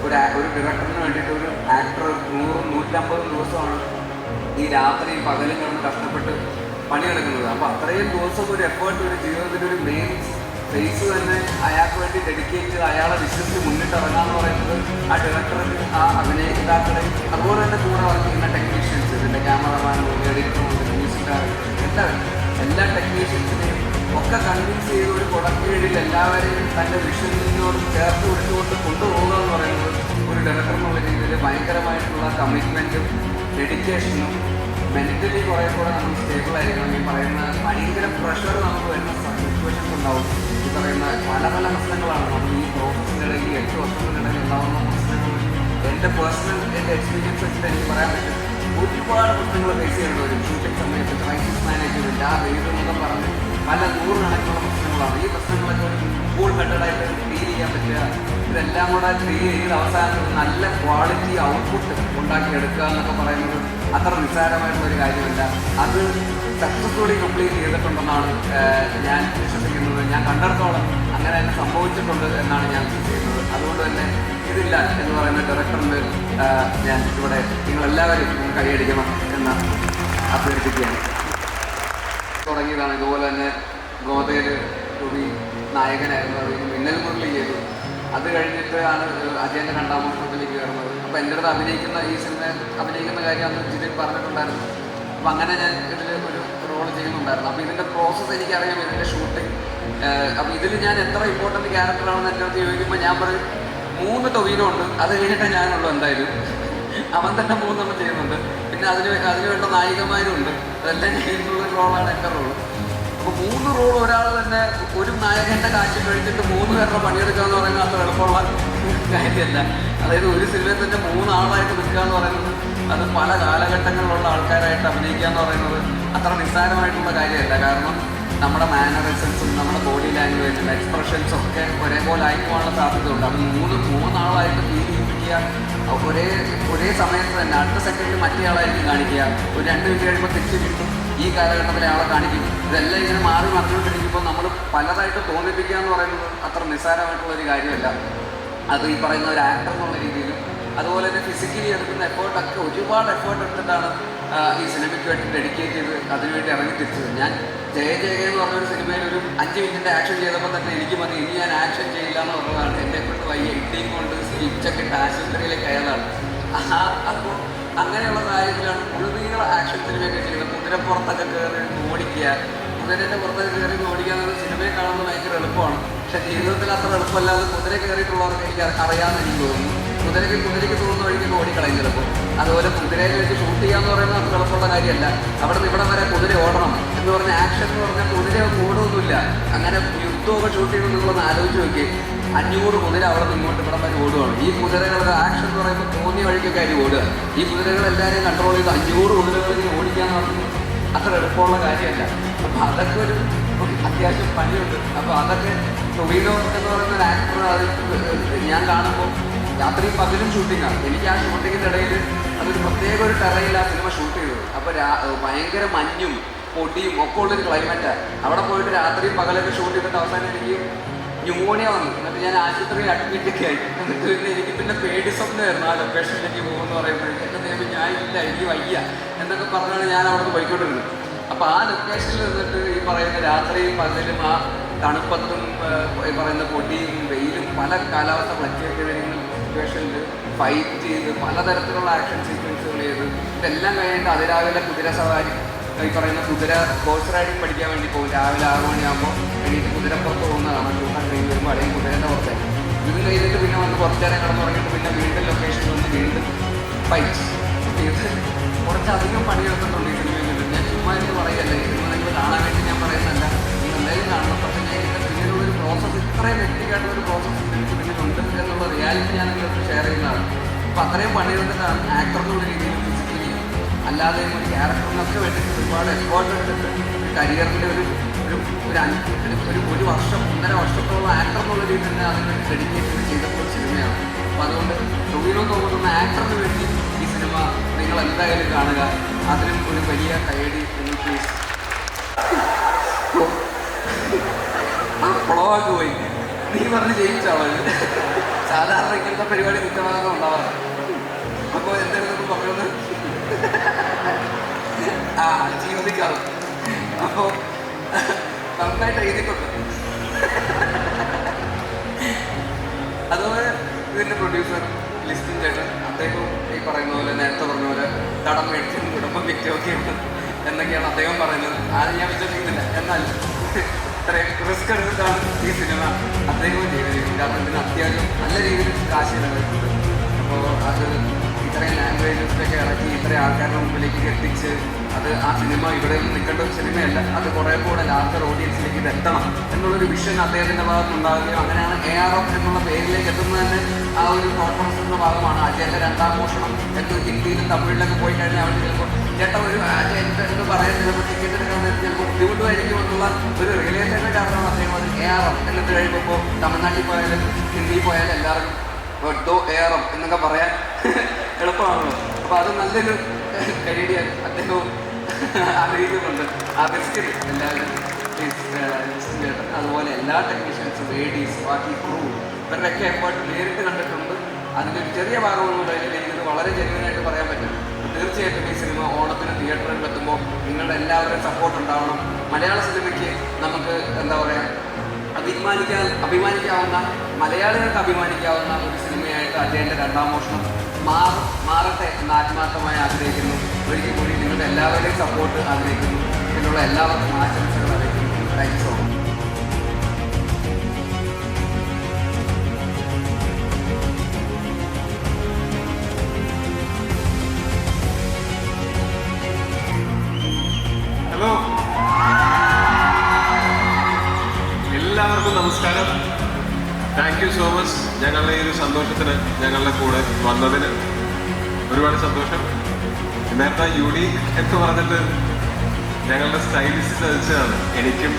ഒരു ഡയറക്ടറിന് വേണ്ടിയിട്ട് ഒരു ആക്ടർ 100-150 ദിവസമാണ് ഈ രാത്രിയും പകലും കിടന്ന് കഷ്ടപ്പെട്ട് പണിയെടുക്കുന്നത്. അപ്പോൾ അത്രയും ദിവസം ഒരു എഫേർട്ട് ഒരു ജീവിതത്തിൻ്റെ ഒരു മെയിൻ ഫേസ് തന്നെ അയാൾക്ക് വേണ്ടി ഡെഡിക്കേറ്റ് ചെയ്ത് അയാളെ വിശ്വസിച്ച് മുന്നിട്ടിറങ്ങാന്ന് പറയുന്നത് ആ ഡയറക്ടറിന് ആ അഭിനയിതാക്കളെയും അതുപോലെ തന്നെ കൂടെ വർക്ക് ചെയ്യുന്ന ടെക്നീഷ്യൻസ്, ഇതിൻ്റെ ക്യാമറമാനും എഡിറ്ററും മ്യൂസിക് ഡയറക്ടറും എല്ലാ ടെക്നീഷ്യൻസിനെയും ഒക്കെ കൺവിൻസ് ചെയ്ത് ഒരു കുടക്കീഴിൽ എല്ലാവരെയും തൻ്റെ വിഷനിനോട് ചേർത്ത് വിട്ടുകൊണ്ട് കൊണ്ടുപോകുക എന്ന് പറയുന്നത് ഒരു ഡയറക്ടർ എന്നുള്ള രീതിയിൽ ഭയങ്കരമായിട്ടുള്ള കമ്മിറ്റ്മെൻറ്റും ഡെഡിക്കേഷനും മെൻ്റലി കുറേ കൂടെ നമ്മൾ സ്റ്റേബിൾ ആയിരിക്കണം. ഈ പറയുന്ന ഭയങ്കര പ്രഷർ നമുക്ക് വരുന്ന സിറ്റുവേഷൻസ് ഉണ്ടാവും. ഈ പറയുന്ന പല പല പ്രശ്നങ്ങളാണ് നമ്മൾ ഈ പ്രോസസ്സിനിടയിൽ 8 വർഷത്തിനിടയിൽ ഉണ്ടാകുന്ന പ്രശ്നങ്ങൾ. എൻ്റെ എക്സ്പീരിയൻസ് വെച്ചിട്ട് എനിക്ക് പറയാൻ പറ്റും ഒരുപാട് പ്രശ്നങ്ങൾ ഫേസ് ചെയ്യേണ്ടി വരും. ഷൂട്ടിംഗ് സമയത്ത് ക്രൈസിസ് മാനേജ്മെൻറ്റ്, ആ വേദം എന്നൊക്കെ പറഞ്ഞ് പല 100 കണക്കുള്ള പ്രശ്നങ്ങളാണ്. ഈ പ്രശ്നങ്ങളൊക്കെ ഒരു ഫുൾ ഹെഡഡായിട്ട് ഡീൽ ചെയ്യാൻ പറ്റുക, ഇതെല്ലാം കൂടെ ഡീൽ ചെയ്ത് അവസാനം നല്ല ക്വാളിറ്റി ഔട്ട്പുട്ട് ഉണ്ടാക്കിയെടുക്കുക എന്നൊക്കെ പറയുന്നത് അത്ര നിസ്സാരമായിട്ടുള്ളൊരു കാര്യമല്ല. അത് സക്സസ്ഫുള്ളി കംപ്ലീറ്റ് ചെയ്തിട്ടുണ്ടെന്നാണ് ഞാൻ വിശ്വസിക്കുന്നത്. ഞാൻ കണ്ടിടത്തോളം അങ്ങനെ തന്നെ സംഭവിച്ചിട്ടുണ്ട് എന്നാണ് ഞാൻ വിശ്വസിക്കുന്നത്. അതുകൊണ്ട് തന്നെ ഇതില്ല എന്ന് പറയുന്ന ഡയറക്ടറിന് ഞാൻ ഇവിടെ നിങ്ങളെല്ലാവരും കൈയടിക്കണം എന്ന് അഭ്യർത്ഥിക്കുകയാണ്. തുടങ്ങിയതാണ് ഇതുപോലെ തന്നെ ഗോതയിൽ ടൂബി നായകനായിരുന്നു, അത് മിന്നൽ മുരളി ചെയ്തു. അത് കഴിഞ്ഞിട്ട് ആണ് അജയൻ്റെ രണ്ടാം മോഷണത്തിലേക്ക് കയറുന്നത്. അപ്പോൾ എൻ്റെ അടുത്ത് ഈ സിനിമ അഭിനയിക്കുന്ന കാര്യം അന്ന് ജിതിൻ പറഞ്ഞിട്ടുണ്ടായിരുന്നു. അപ്പം അങ്ങനെ ഞാൻ ഇതിൽ ഒരു റോൾ ചെയ്യുന്നുണ്ടായിരുന്നു. അപ്പോൾ ഇതിൻ്റെ പ്രോസസ്സ് എനിക്കറിയാം, ഇതിൻ്റെ ഷൂട്ടിങ്. അപ്പോൾ ഇതിൽ ഞാൻ എത്ര ഇമ്പോർട്ടൻറ്റ് ക്യാരക്ടറാണെന്ന് എൻ്റെ അടുത്ത് ചോദിക്കുമ്പോൾ ഞാൻ പറയും 3 ടൊവിനോ ഉണ്ട്, അത് കഴിഞ്ഞിട്ടേ ഞാനുള്ളൂ. എന്തായാലും അവൻ തന്നെ 3 ചെയ്യുന്നുണ്ട്. പിന്നെ അതിന് വേണ്ട നായികമാരും ഉണ്ട്. അതെല്ലാം ചെയ്യുന്നുള്ള റോളാണ് എൻ്റെ റോള്. അപ്പോൾ 3 റോൾ ഒരാൾ തന്നെ ഒരു നായകൻ്റെ കാഴ്ച കഴിച്ചിട്ട് 3 പേരുടെ പണിയെടുക്കുക എന്ന് പറയുന്നത് അത്ര എളുപ്പമുള്ള കാര്യമല്ല. അതായത് ഒരു സിനിമയിൽ തന്നെ 3 ആളായിട്ട് നിൽക്കുക എന്ന് പറയുന്നത്, അത് പല കാലഘട്ടങ്ങളിലുള്ള ആൾക്കാരായിട്ട് അഭിനയിക്കുക എന്ന് പറയുന്നത് അത്ര നിസ്സാരമായിട്ടുള്ള കാര്യമല്ല. കാരണം നമ്മുടെ മാനറിസംസും നമ്മുടെ ബോഡി ലാംഗ്വേജും എക്സ്പ്രഷൻസും ഒക്കെ ഒരേപോലെ ആയിപ്പോകാനുള്ള സാധ്യതയുണ്ട്. അത് 3 ആളായിട്ട് ഫീൽ ചെയ്യിപ്പിക്കുക, ഒരേ സമയത്ത് തന്നെ അടുത്ത സെക്കൻഡിൽ മറ്റേ ആളായിരിക്കും കാണിക്കുക. ഒരു 2 മിനിറ്റ് കഴിയുമ്പോൾ തിരിച്ച് കിട്ടും ഈ കാലഘട്ടത്തിലെ ആളെ കാണിക്കും. ഇതെല്ലാം ഇങ്ങനെ മാറി മറിഞ്ഞുകൊണ്ടിരിക്കുമ്പോൾ നമ്മൾ പലതായിട്ട് തോന്നിപ്പിക്കുക എന്ന് പറയുന്നത് അത്ര നിസ്സാരമായിട്ടുള്ളൊരു കാര്യമല്ല. അത് ഈ പറയുന്ന ഒരു ആക്ടർ എന്നുള്ള രീതിയിലും അതുപോലെ തന്നെ ഫിസിക്കലി എടുക്കുന്ന എഫേർട്ടൊക്കെ ഒരുപാട് എഫേർട്ട് എടുത്തിട്ടാണ് ഈ സിനിമയ്ക്ക് വേണ്ടി ഡെഡിക്കേറ്റ് ചെയ്ത് അതിനുവേണ്ടി ഇറങ്ങി തിരിച്ചത്. ഞാൻ ജയ എന്ന് പറഞ്ഞൊരു സിനിമയിൽ ഒരു 5 മിനിറ്റിൻ്റെ ആക്ഷൻ ചെയ്തപ്പോൾ തന്നെ എനിക്ക് മതി, ഇനി ഞാൻ ആക്ഷൻ ചെയ്യില്ല എന്ന് പറഞ്ഞതാണ്. എൻ്റെ കൊണ്ട് വയ്യ, ഇട്ടിയും കൊണ്ട് സ്റ്റിച്ചൊക്കെ ഇട്ട് ആശുപത്രിയിലേക്ക് അയതാണ്. അപ്പോൾ അങ്ങനെയുള്ള കാര്യത്തിലാണ് മുഴുനീള ആക്ഷൻ സിനിമയൊക്കെ ചെയ്യുന്നത്. കുതിരപ്പുറത്തൊക്കെ കയറി ഓടിക്കുക, കുതിരേൻ്റെ പുറത്തൊക്കെ കയറി ഓടിക്കുക എന്നത് സിനിമയെ കാണുന്നത് ഭയങ്കര എളുപ്പമാണ്. പക്ഷേ ജീവിതത്തിൽ അത്ര എളുപ്പമല്ലാതെ കുതിര കയറിയിട്ടുള്ളവർക്ക് എനിക്ക് അറിയാമെന്ന് എനിക്ക് തോന്നുന്നു. കുതിരയ്ക്ക് തോന്നുന്ന വഴിക്കൊക്കെ ഓടിക്കളയും ചിലപ്പോൾ. അതുപോലെ കുതിരയെ വെച്ച് ഷൂട്ട് ചെയ്യാന്ന് പറയുന്നത് അത്ര എളുപ്പമുള്ള കാര്യമല്ല. അവിടെ നിന്ന് ഇവിടെ വരെ കുതിര ഓടണം എന്ന് പറഞ്ഞ ആക്ഷൻ എന്ന് പറഞ്ഞാൽ കുതിര ഓടുകയൊന്നുമില്ല. അങ്ങനെ യുദ്ധമൊക്കെ ഷൂട്ട് ചെയ്യുന്നത് നിങ്ങളൊന്ന് ആലോചിച്ച് നോക്കി, 500 കുതിര അവിടെ നിന്ന് ഇങ്ങോട്ട് ഇവിടെ വരെ ഓടുകയാണ്. ഈ കുതിരകളുടെ ആക്ഷൻ എന്ന് പറയുമ്പോൾ തോന്നിയ വഴിക്കൊക്കെ ആയി ഓടുക. ഈ കുതിരകളെല്ലാവരെയും കൺട്രോൾ ചെയ്ത് 500 കുതിരകളിൽ ഓടിക്കാന്ന് പറയുന്നത് അത്ര എളുപ്പമുള്ള കാര്യമല്ല. അപ്പം അതൊക്കെ ഒരു അത്യാവശ്യം പണിയുണ്ട്. അപ്പോൾ അതൊക്കെ ടൊവിനോ എന്ന് പറയുന്ന ഒരു ആക്ടർ അത് ഞാൻ കാണുമ്പോൾ രാത്രിയും പകലും ഷൂട്ടിങ്ങാണ്. എനിക്ക് ആ ഷൂട്ടിങ്ങിൻ്റെ ഇടയിൽ അതൊരു പ്രത്യേക ഒരു ടെറയിൽ ആ സിനിമ ഷൂട്ട് ചെയ്തത്. അപ്പോൾ ഭയങ്കര മഞ്ഞും പൊടിയും ഒക്കെ ഉള്ളൊരു ക്ലൈമറ്റാണ്. അവിടെ പോയിട്ട് രാത്രിയും പകലൊക്കെ ഷൂട്ട് ചെയ്തിട്ട് അവസാനം എനിക്ക് ന്യൂമോണിയ വന്നു. എന്നിട്ട് ഞാൻ ആശുപത്രിയിൽ അഡ്മിറ്റൊക്കെ ആയി. എന്നിട്ട് പിന്നെ എനിക്ക് പിന്നെ പേടി സ്വപ്നമായിരുന്നു ആ ലൊക്കേഷനിലേക്ക് പോകുമെന്ന് പറയുമ്പോഴേക്കും. എൻ്റെ ദൈവം ഞാൻ ഇല്ല, എനിക്ക് വയ്യ എന്നൊക്കെ പറഞ്ഞാണ് ഞാൻ അവിടെ നിന്ന് പോയിക്കൊണ്ടിരുന്നത്. അപ്പോൾ ആ ലൊക്കേഷനിൽ നിന്നിട്ട് ഈ പറയുന്ന രാത്രിയും പകലും ആ തണുപ്പത്തും ഈ പറയുന്ന പൊടിയും വെയിലും പല കാലാവസ്ഥ ഫ്ലക്ച്വേറ്റ് ചെയ്യുന്ന സിറ്റുവേഷനിൽ ഫൈറ്റ് ചെയ്ത് പലതരത്തിലുള്ള ആക്ഷൻ സീക്വൻസുകൾ ചെയ്ത് ഇതെല്ലാം കഴിഞ്ഞിട്ട് അതിരാവിലെ കുതിര സവാരി, ഈ പറയുന്ന കുതിര ഹോഴ്സ് റൈഡിങ് പഠിക്കാൻ വേണ്ടി പോകും. രാവിലെ 6 മണിയാകുമ്പോൾ എണീറ്റ് കുതിരപ്പുറത്ത് പോകുന്നതാണ്. ഷൂട്ടാൻ കഴിഞ്ഞ് വരുമ്പോൾ അല്ലെങ്കിൽ കുതിരേൻ്റെ പുറത്തേക്ക് ഇത് കഴിഞ്ഞിട്ട് പിന്നെ വന്ന് കുറച്ച് നേരം കിടന്നുറങ്ങിയിട്ട് പിന്നെ വീണ്ടും ലൊക്കേഷൻ വന്ന് വീണ്ടും ഫൈറ്റ് ഇത് കുറച്ചധികം പണിയെടുത്തിട്ടുണ്ട് ഈ സിനിമയിൽ. ഞാൻ ചുമ്മാ എന്ന് പറയല്ല, ഈ സിനിമ നിങ്ങൾ കാണാൻ വേണ്ടി ഞാൻ പറയുന്നല്ല, നിങ്ങൾ എന്തായാലും കാണണം. പക്ഷേ ഞാൻ ഇതിൻ്റെ പിന്നിലുള്ളൊരു പ്രോസസ്സ്, ഇത്രയും വ്യക്തിഗതമായിട്ടൊരു പ്രോസസ്സ് എനിക്ക് പിന്നിലുണ്ട് എന്നുള്ള റിയാലിറ്റി ഞാൻ നിങ്ങൾക്ക് ഷെയർ ചെയ്യുന്നതാണ്. അപ്പോൾ അത്രയും പണിയെടുത്തിട്ടാണ് ആക്ടറിനുള്ള രീതിയിൽ ഫിസിക്കലി അല്ലാതെ ഒരു ക്യാരക്ടറിനൊക്കെ വേണ്ടിയിട്ട് ഒരുപാട് എഫേർട്ട് എടുത്തിട്ട് കരിയറിൻ്റെ ഒരു വർഷം 1.5 വർഷത്തോളം ആക്ടർ എന്നുള്ള രീതിയിൽ തന്നെ അതിന് വേണ്ടി ഡെഡിക്കേറ്റ് ചെയ്തപ്പോൾ സിനിമയാണ്. അപ്പോൾ അതുകൊണ്ട് ടൊവിനോ തോമസ് എന്ന ആക്ടറിന് വേണ്ടി ഈ സിനിമ നിങ്ങൾ എന്തായാലും കാണുക. അതിനും ഒരു വലിയ കൈയടി എന്ന് പ്ലീസ്. ആ ഫ്ലോക്ക് പോയി നീ പറഞ്ഞ് ജയിച്ചാളോ? സാധാരണ ഇങ്ങനത്തെ പരിപാടി കുറ്റവാദം ഉണ്ടാവാറ്. അപ്പോൾ എന്തായിരുന്നു പറയുന്നത്? ആ ജീവിക്കാവും. അപ്പോൾ നന്നായിട്ട് എഴുതിക്കൊണ്ട് അതുപോലെ ഇതിൻ്റെ പ്രൊഡ്യൂസർ ലിസ്റ്റിൻ ചേട്ടൻ, അദ്ദേഹം ഈ പറയുന്ന പോലെ നേരത്തെ പറഞ്ഞ പോലെ കടം മേടിച്ചും കുടുംബം വിറ്റൊക്കെയാണ് എന്നൊക്കെയാണ് അദ്ദേഹം പറയുന്നത്. ആരും ഞാൻ വിശ്വസിക്കുന്നില്ല. എന്നാൽ ഇത്രയും റിസ്ക് എടുത്തിട്ടാണ് ഈ സിനിമ അദ്ദേഹവും ചെയ്തിരിക്കുന്നത്. കാരണം ഇതിന് അത്യാവശ്യം നല്ല രീതിയിൽ കാശ് ചിലവായിട്ടുണ്ട്. അപ്പോൾ അത് ഇത്രയും ലാംഗ്വേജസൊക്കെ ഇറക്കി ഇത്രയും ആൾക്കാരുടെ മുമ്പിലേക്ക് എത്തിച്ച് അത് ആ സിനിമ ഇവിടെ ഒന്നും നിൽക്കേണ്ട ഒരു സിനിമയല്ല, അത് കുറേ കൂടെ ലാർജർ ഓഡിയൻസിലേക്ക് ഇത് എത്തണം എന്നുള്ളൊരു വിഷൻ അദ്ദേഹത്തിൻ്റെ ഭാഗത്തുണ്ടാകുകയും അങ്ങനെയാണ് ARF എന്നുള്ള പേരിലേക്ക് എത്തുന്നത് തന്നെ ആ ഒരു തോട്ട് പ്രോസസ്സിൻ്റെ ഭാഗമാണ്. അജയൻ്റെ 2ാം മോഷണം എന്ന് ഹിന്ദിയിലും തമിഴിലൊക്കെ പോയി കഴിഞ്ഞാൽ അവർ ചിലപ്പോൾ ചേട്ടാ ഒരു അജയൻ്റെ എന്ന് പറയാൻ ചിലപ്പോൾ ടിക്കറ്റ് എടുക്കാൻ ചിലപ്പോൾ ബുദ്ധിമുട്ടുമായിരിക്കും എന്നുള്ള ഒരു റിയലൈസേഷൻ കാരണമാണ് അദ്ദേഹം അത് ARF എന്നിട്ട് കഴിയുമ്പോൾ തമിഴ്നാട്ടിൽ പോയാലും ഹിന്ദിയിൽ പോയാലും എല്ലാവർക്കും ദോ ARF എന്നൊക്കെ പറയാൻ എളുപ്പമാണല്ലോ. അപ്പോൾ അത് നല്ലൊരു കൈഡിയാണ് അദ്ദേഹവും അറിയിക്കുന്നുണ്ട്. ആ ബെസ്റ്റിൽ എല്ലാവരും ചേട്ടൻ അതുപോലെ എല്ലാ ടെക്നീഷ്യൻസും ADs ബാക്കി ക്രൂ ഇവരുടെയൊക്കെ എഫേർട്ട് നേരിട്ട് കണ്ടിട്ടുണ്ട്. അതിൻ്റെ ഒരു ചെറിയ ഭാഗമൊന്നും എനിക്കിത് വളരെ ജെന്യുവനായിട്ട് പറയാൻ പറ്റും. തീർച്ചയായിട്ടും ഈ സിനിമ ഓണത്തിന് തിയേറ്ററിൽ എത്തുമ്പോൾ നിങ്ങളുടെ എല്ലാവരുടെയും സപ്പോർട്ട് ഉണ്ടാവണം. മലയാള സിനിമയ്ക്ക് നമുക്ക് എന്താ പറയുക അഭിമാനിക്കാവുന്ന മലയാളികൾക്ക് അഭിമാനിക്കാവുന്ന ഒരു സിനിമയായിട്ട് അജയൻ്റെ 2ാം മോഷണം മാറട്ടെ എന്ന് ആത്മാർത്ഥമായി ആഗ്രഹിക്കുന്നു. ഒരിക്കൽ കൂടി നിങ്ങളുടെ എല്ലാവരുടെയും സപ്പോർട്ട് ആഗ്രഹിക്കുന്നു. ഇതിനുള്ള എല്ലാവർക്കും ആശംസകൾ അറിയിക്കുന്നു. Thank you so much. Hello, എല്ലാവർക്കും നമസ്കാരം. താങ്ക് യു സോ മച്ച് ഞങ്ങളുടെ ഈ ഒരു സന്തോഷത്തിന് ഞങ്ങളുടെ കൂടെ വന്നതിന് ഒരുപാട് സന്തോഷം. നേരത്തെ യൂണീക്ക് എന്ന് പറഞ്ഞിട്ട് ഞങ്ങളുടെ സ്റ്റൈലിസ്റ്റ് ചതിച്ചതാണ് എനിക്കും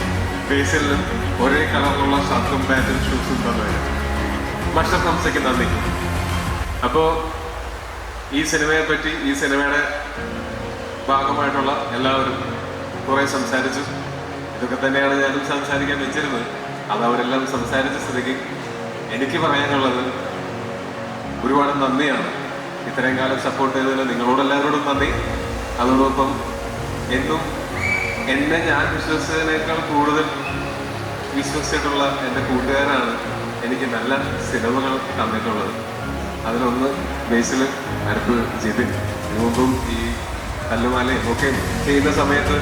ബേസിലും ഒരേ കളറിലുള്ള ഷർട്ടും പാൻറ്റും ഷൂസും തന്നത്. മസ്റ്റർ ഹംസയ്ക്ക് നന്ദി. അപ്പോൾ ഈ സിനിമയെപ്പറ്റി ഈ സിനിമയുടെ ഭാഗമായിട്ടുള്ള എല്ലാവരും കുറേ സംസാരിച്ചു. ഇതൊക്കെ തന്നെയാണ് ഞാനും സംസാരിക്കാൻ വെച്ചിരുന്നത്. അത് അവരെല്ലാം സംസാരിച്ച സ്ഥിതിക്ക് എനിക്ക് പറയാനുള്ളത് ഒരുപാട് നന്ദിയാണ്. ഇത്രയും കാലം സപ്പോർട്ട് ചെയ്തതിന് നിങ്ങളോടെല്ലാവരോടും നന്ദി. അതോടൊപ്പം എന്നും എന്നെ ഞാൻ വിശ്വസിച്ചതിനേക്കാൾ കൂടുതൽ വിശ്വസിച്ചിട്ടുള്ള എൻ്റെ കൂട്ടുകാരാണ് എനിക്ക് നല്ല സിനിമകൾ തന്നിട്ടുള്ളത്. അതിലൊന്ന് ബേസിൽ അടുത്ത് ജിതിൻ. മുമ്പും ഈ കല്ലുമാലയും ഒക്കെ ചെയ്യുന്ന സമയത്ത്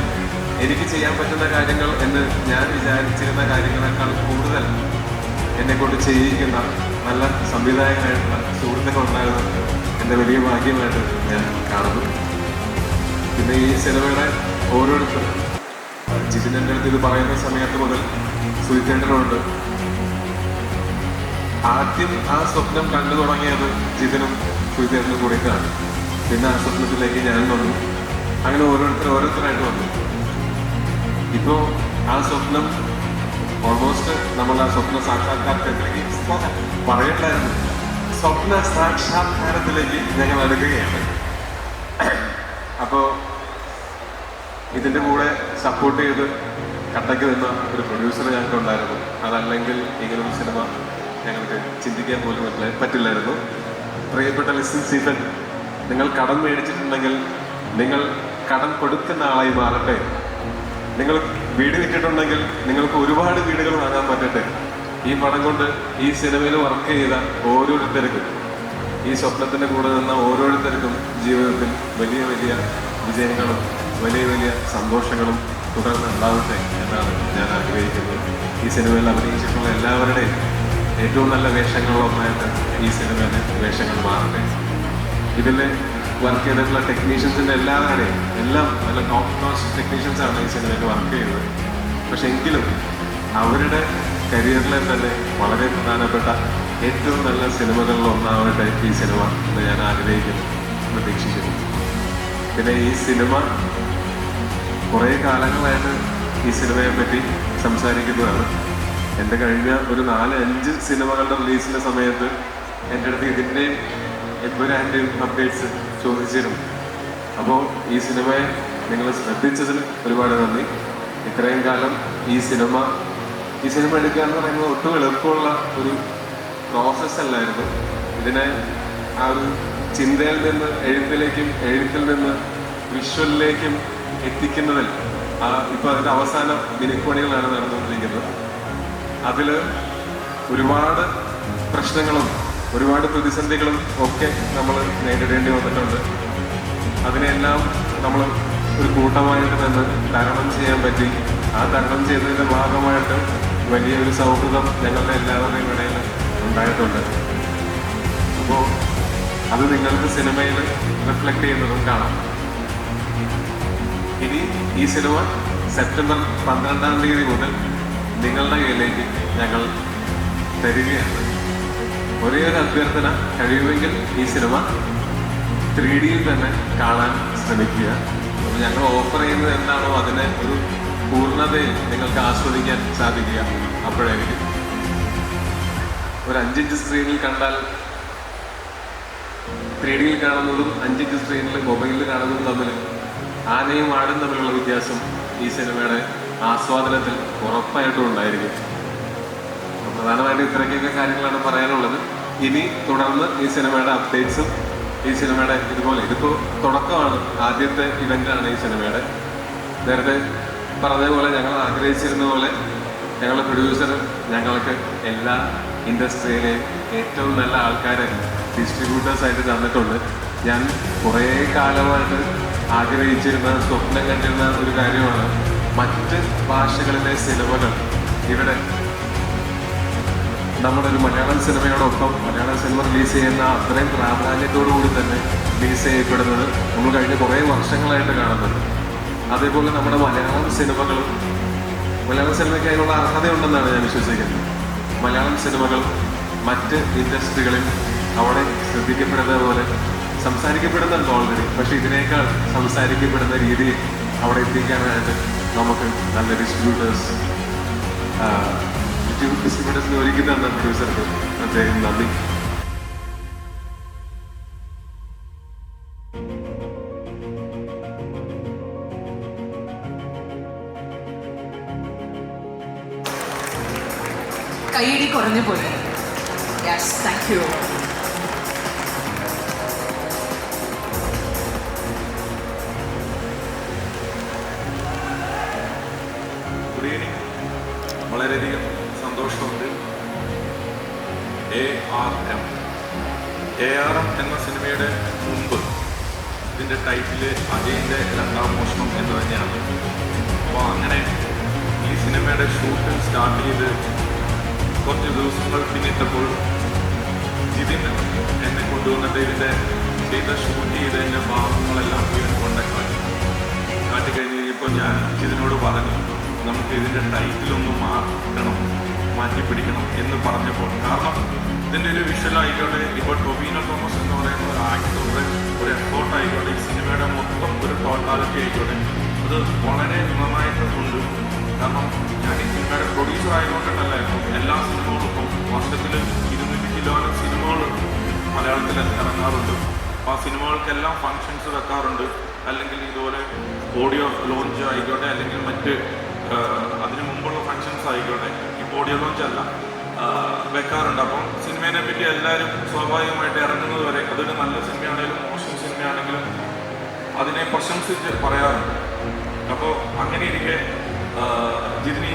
എനിക്ക് ചെയ്യാൻ പറ്റുന്ന കാര്യങ്ങൾ എന്ന് ഞാൻ വിചാരിച്ചിരുന്ന കാര്യങ്ങളെക്കാൾ കൂടുതൽ എന്നെക്കൊണ്ട് ചെയ്യിക്കുന്ന നല്ല സംവിധായകനായിട്ടുള്ള സുഹൃത്തുക്കളുണ്ടായത് എൻ്റെ വലിയ ഭാഗ്യമായിട്ട് ഞാൻ കാണുന്നു. പിന്നെ ഈ സിനിമയുടെ ഓരോരുത്തർ ജിതിൻ എൻ്റെ അടുത്ത് ഇത് പറയുന്ന സമയത്ത് മുതൽ സുഹിത്തേട്ടനുണ്ട്. ആദ്യം ആ സ്വപ്നം കണ്ടു തുടങ്ങിയത് ജിതിനും സുഹിത്തേട്ടനും കൂടിയിട്ടാണ്. പിന്നെ ആ സ്വപ്നത്തിലേക്ക് ഞാൻ വന്നു. അങ്ങനെ ഓരോരുത്തരായിട്ട് വന്നു. ഇപ്പോൾ ആ സ്വപ്നം ഓൾമോസ്റ്റ് നമ്മൾ ആ സ്വപ്ന സാക്ഷാത്കാരത്തിലേക്ക് പറയണ്ടായിരുന്നു. സ്വപ്ന സാക്ഷാത്കാരത്തിലേക്ക് ഞങ്ങൾ അടുക്കുകയാണ്. അപ്പോൾ ഇതിൻ്റെ കൂടെ സപ്പോർട്ട് ചെയ്ത് കട്ടയ്ക്ക് നിന്ന ഒരു പ്രൊഡ്യൂസർ ഞങ്ങൾക്ക് ഉണ്ടായിരുന്നു. അതല്ലെങ്കിൽ ഇങ്ങനൊരു സിനിമ ഞങ്ങൾക്ക് ചിന്തിക്കാൻ പോലും പറ്റില്ലായിരുന്നു. പ്രിയപ്പെട്ട ലിസൺ സ്റ്റീഫൻ, നിങ്ങൾ കടം മേടിച്ചിട്ടുണ്ടെങ്കിൽ നിങ്ങൾ കടം കൊടുക്കുന്ന ആളായി മാറട്ടെ. നിങ്ങൾ വീട് വിറ്റിട്ടുണ്ടെങ്കിൽ നിങ്ങൾക്ക് ഒരുപാട് വീടുകൾ വാങ്ങാൻ പറ്റട്ടെ. ഈ പണം കൊണ്ട് ഈ സിനിമയിൽ വർക്ക് ചെയ്ത ഓരോരുത്തർക്കും, ഈ സ്വപ്നത്തിൻ്റെ കൂടെ നിന്ന ഓരോരുത്തർക്കും ജീവിതത്തിൽ വലിയ വലിയ വിജയങ്ങളും വലിയ വലിയ സന്തോഷങ്ങളും തുടർന്ന് ഉണ്ടാവട്ടെ എന്നാണ് ഞാൻ ആഗ്രഹിക്കുന്നത്. ഈ സിനിമയിൽ അഭിനയിച്ചിട്ടുള്ള എല്ലാവരുടെയും ഏറ്റവും നല്ല വേഷങ്ങളിലൊന്നായിട്ട് ഈ സിനിമയിലെ വേഷങ്ങൾ മാറട്ടെ. ഇതിൽ വർക്ക് ചെയ്തിട്ടുള്ള ടെക്നീഷ്യൻസിൻ്റെ എല്ലാവരുടെയും എല്ലാം നല്ല ടോപ്പ് നോച്ച് ടെക്നീഷ്യൻസാണ് ഈ സിനിമയിൽ വർക്ക് ചെയ്യുന്നത്. പക്ഷെ എങ്കിലും അവരുടെ കരിയറിലെ തന്നെ വളരെ പ്രധാനപ്പെട്ട ഏറ്റവും നല്ല സിനിമകളിൽ ഒന്നാവട്ടെ ഈ സിനിമ എന്ന് ഞാൻ ആഗ്രഹിക്കുന്നു, പ്രതീക്ഷിക്കുന്നു. പിന്നെ ഈ സിനിമ കുറേ കാലങ്ങളായിട്ട് ഈ സിനിമയെ പറ്റി സംസാരിക്കുന്നതാണ്. എൻ്റെ കഴിഞ്ഞ ഒരു 4-5 സിനിമകളുടെ റിലീസിൻ്റെ സമയത്ത് എൻ്റെ അടുത്ത് ഇതിൻ്റെയും എമ്പുരാൻ്റെയും അപ്ഡേറ്റ്സ് ചോദിച്ചിരുന്നു. അപ്പോൾ ഈ സിനിമയെ നിങ്ങൾ ശ്രദ്ധിച്ചതിൽ ഒരുപാട് നന്ദി. ഇത്രയും കാലം ഈ സിനിമ എടുക്കുക എന്ന് പറയുന്നത് ഒട്ടും എളുപ്പമുള്ള ഒരു പ്രോസസ്സ് അല്ലായിരുന്നു. ഇതിനെ ആ ഒരു ചിന്തയിൽ നിന്ന് എഴുത്തിലേക്കും എഴുത്തിൽ നിന്ന് വിഷ്വലിലേക്കും എത്തിക്കുന്നതിൽ ഇപ്പോൾ അതിൻ്റെ അവസാന മിനുക്കുപണികളാണ് നടന്നുകൊണ്ടിരിക്കുന്നത്. അതിൽ ഒരുപാട് പ്രശ്നങ്ങളും ഒരുപാട് പ്രതിസന്ധികളും ഒക്കെ നമ്മൾ നേരിടേണ്ടി വന്നിട്ടുണ്ട്. അതിനെല്ലാം നമ്മൾ ഒരു കൂട്ടമായിട്ട് നിന്ന് തരണം ചെയ്യാൻ പറ്റി. ആ തരണം ചെയ്തതിൻ്റെ ഭാഗമായിട്ട് വലിയൊരു സൗഹൃദം ഞങ്ങളുടെ എല്ലാവരുടെയും ഇടയിൽ ഉണ്ടായിട്ടുണ്ട്. അപ്പോൾ അത് നിങ്ങൾക്ക് സിനിമയിൽ റിഫ്ലക്റ്റ് ചെയ്യുന്നതും കാണാം. ഇനി ഈ സിനിമ സെപ്റ്റംബർ 12-ാം തീയതി മുതൽ നിങ്ങളുടെ കയ്യിലേക്ക് ഞങ്ങൾ തരികയാണ്. ഒരേ ഒരു അഭ്യർത്ഥന, കഴിയുമെങ്കിൽ ഈ സിനിമ 3Dയിൽ തന്നെ കാണാൻ ശ്രമിക്കുക. അപ്പോൾ ഞങ്ങൾ ഓഫർ ചെയ്യുന്നത് എന്താണോ അതിനെ ഒരു പൂർണ്ണതയിൽ നിങ്ങൾക്ക് ആസ്വദിക്കാൻ സാധിക്കുക. അപ്പോഴായിരിക്കും ഒരു 5 ഇഞ്ച് സ്ക്രീനിൽ കണ്ടാൽ 3Dയിൽ കാണുന്നതും 5 ഇഞ്ച് സ്ക്രീനിൽ മൊബൈലിൽ കാണുന്നതും തമ്മിൽ ആനയും ആടും തമ്മിലുള്ള വ്യത്യാസം ഈ സിനിമയുടെ ആസ്വാദനത്തിൽ ഉറപ്പായിട്ടും ഉണ്ടായിരിക്കും. പ്രധാനമായിട്ടും ഇത്രയ്ക്കൊക്കെ കാര്യങ്ങളാണ് പറയാനുള്ളത്. ഇനി തുടർന്ന് ഈ സിനിമയുടെ അപ്ഡേറ്റ്സും ഈ സിനിമയുടെ ഇതിപ്പോൾ തുടക്കമാണ്, ആദ്യത്തെ ഇവൻ്റാണ് ഈ സിനിമയുടെ. നേരത്തെ പറഞ്ഞതുപോലെ ഞങ്ങൾ ആഗ്രഹിച്ചിരുന്ന പോലെ ഞങ്ങളുടെ പ്രൊഡ്യൂസർ ഞങ്ങൾക്ക് എല്ലാ ഇൻഡസ്ട്രിയിലെയും ഏറ്റവും നല്ല ആൾക്കാരെ ഡിസ്ട്രിബ്യൂട്ടേഴ്സായിട്ട് തന്നിട്ടുണ്ട്. ഞാൻ കുറേ കാലമായിട്ട് ആഗ്രഹിച്ചിരുന്ന, സ്വപ്നം കണ്ടിരുന്ന ഒരു കാര്യമാണ് മറ്റ് ഭാഷകളിലെ സിനിമകൾ ഇവിടെ നമ്മുടെ ഒരു മലയാളം സിനിമയോടൊപ്പം മലയാളം സിനിമ റിലീസ് ചെയ്യുന്ന അത്രയും പ്രാധാന്യത്തോടുകൂടി തന്നെ റിലീസ് ചെയ്യപ്പെടുന്നത് നമ്മൾ കഴിഞ്ഞ കുറേ വർഷങ്ങളായിട്ട് കാണുന്നുണ്ട്. അതേപോലെ നമ്മുടെ മലയാളം സിനിമയ്ക്ക് അതിനുള്ള അർഹതയുണ്ടെന്നാണ് ഞാൻ വിശ്വസിക്കുന്നത്. മലയാളം സിനിമകൾ മറ്റ് ഇൻഡസ്ട്രികളിൽ അവിടെ ശ്രദ്ധിക്കപ്പെടുന്ന പോലെ സംസാരിക്കപ്പെടുന്നുണ്ട് ഓൾറെഡി. പക്ഷേ ഇതിനേക്കാൾ സംസാരിക്കപ്പെടുന്ന രീതിയിൽ അവിടെ എത്തിക്കാനായിട്ട് നമുക്ക് നല്ല ഡിസ്ട്രിബ്യൂട്ടേഴ്സിന് ഒരുക്കി തന്ന പ്രൊഡ്യൂസർക്ക് പ്രത്യേകം നന്ദി. കൈയടി കുറഞ്ഞു പോയി. Yes, thank you. വളരെയധികം സന്തോഷമുണ്ട്. ARM എന്ന സിനിമയുടെ മുമ്പ് ഇതിൻ്റെ ടൈറ്റില് അജയൻ്റെ രണ്ടാം മോഷണം എന്ന് തന്നെയാണ്. അപ്പോൾ അങ്ങനെ ഈ സിനിമയുടെ ഷൂട്ട് സ്റ്റാർട്ട് ചെയ്ത് കുറച്ച് ദിവസങ്ങൾ പിന്നിട്ടപ്പോൾ ജിതിൻ എന്നെ കൊണ്ടുവന്നിട്ട് ഇതിൻ്റെ ഷൂട്ട് ചെയ്തതിൻ്റെ ഭാഗങ്ങളെല്ലാം കാട്ടിക്കഴിഞ്ഞ് കഴിഞ്ഞപ്പോൾ ഞാൻ ജിതിനോട് പറഞ്ഞു, നമുക്ക് ഇതിൻ്റെ ടൈറ്റിലൊന്ന് മാറ്റിപ്പിടിക്കണം എന്ന് പറഞ്ഞപ്പോൾ, കാരണം ഇതിൻ്റെ ഒരു വിഷ്വൽ ആയിക്കോട്ടെ, ഇപ്പോൾ ടൊബീനോ തോമസ് എന്ന് പറയുന്ന ഒരു ആക്ടറുടെ ഒരു എഫോർട്ട് ആയിക്കോട്ടെ, ഈ സിനിമയുടെ മൊത്തം ഒരു ടോട്ടാലിറ്റി ആയിക്കോട്ടെ, അത് വളരെ നന്നായിട്ടുണ്ട്. കാരണം ഞാൻ ഈ സിനിമയുടെ പ്രൊഡ്യൂസർ ആയതുകൊണ്ടല്ലായിരുന്നു എല്ലാ സിനിമകളും ഇപ്പം വർഷത്തിൽ 200 കിലോനം സിനിമകൾ മലയാളത്തിൽ ഇറങ്ങാറുണ്ട്. അപ്പോൾ ആ സിനിമകൾക്കെല്ലാം ഫങ്ഷൻസ് വെക്കാറുണ്ട്. അല്ലെങ്കിൽ ഇതുപോലെ ഓഡിയോ ലോഞ്ച് ആയിക്കോട്ടെ, അല്ലെങ്കിൽ മറ്റ് അതിന് മുമ്പുള്ള ഫങ്ഷൻസ് ആയിക്കോട്ടെ, ഇപ്പോൾ ഓഡിയോ ലോഞ്ച് അല്ല, വെക്കാറുണ്ട്. അപ്പം സിനിമയെ പറ്റി എല്ലാവരും സ്വാഭാവികമായിട്ട് ഇറങ്ങുന്നത് വരെ അതൊരു നല്ല സിനിമയാണെങ്കിലും മോശം സിനിമയാണെങ്കിലും അതിനെ പ്രശംസിച്ച് പറയാറുണ്ട്. അപ്പോൾ അങ്ങനെ ഇരിക്കെ ജിതിനി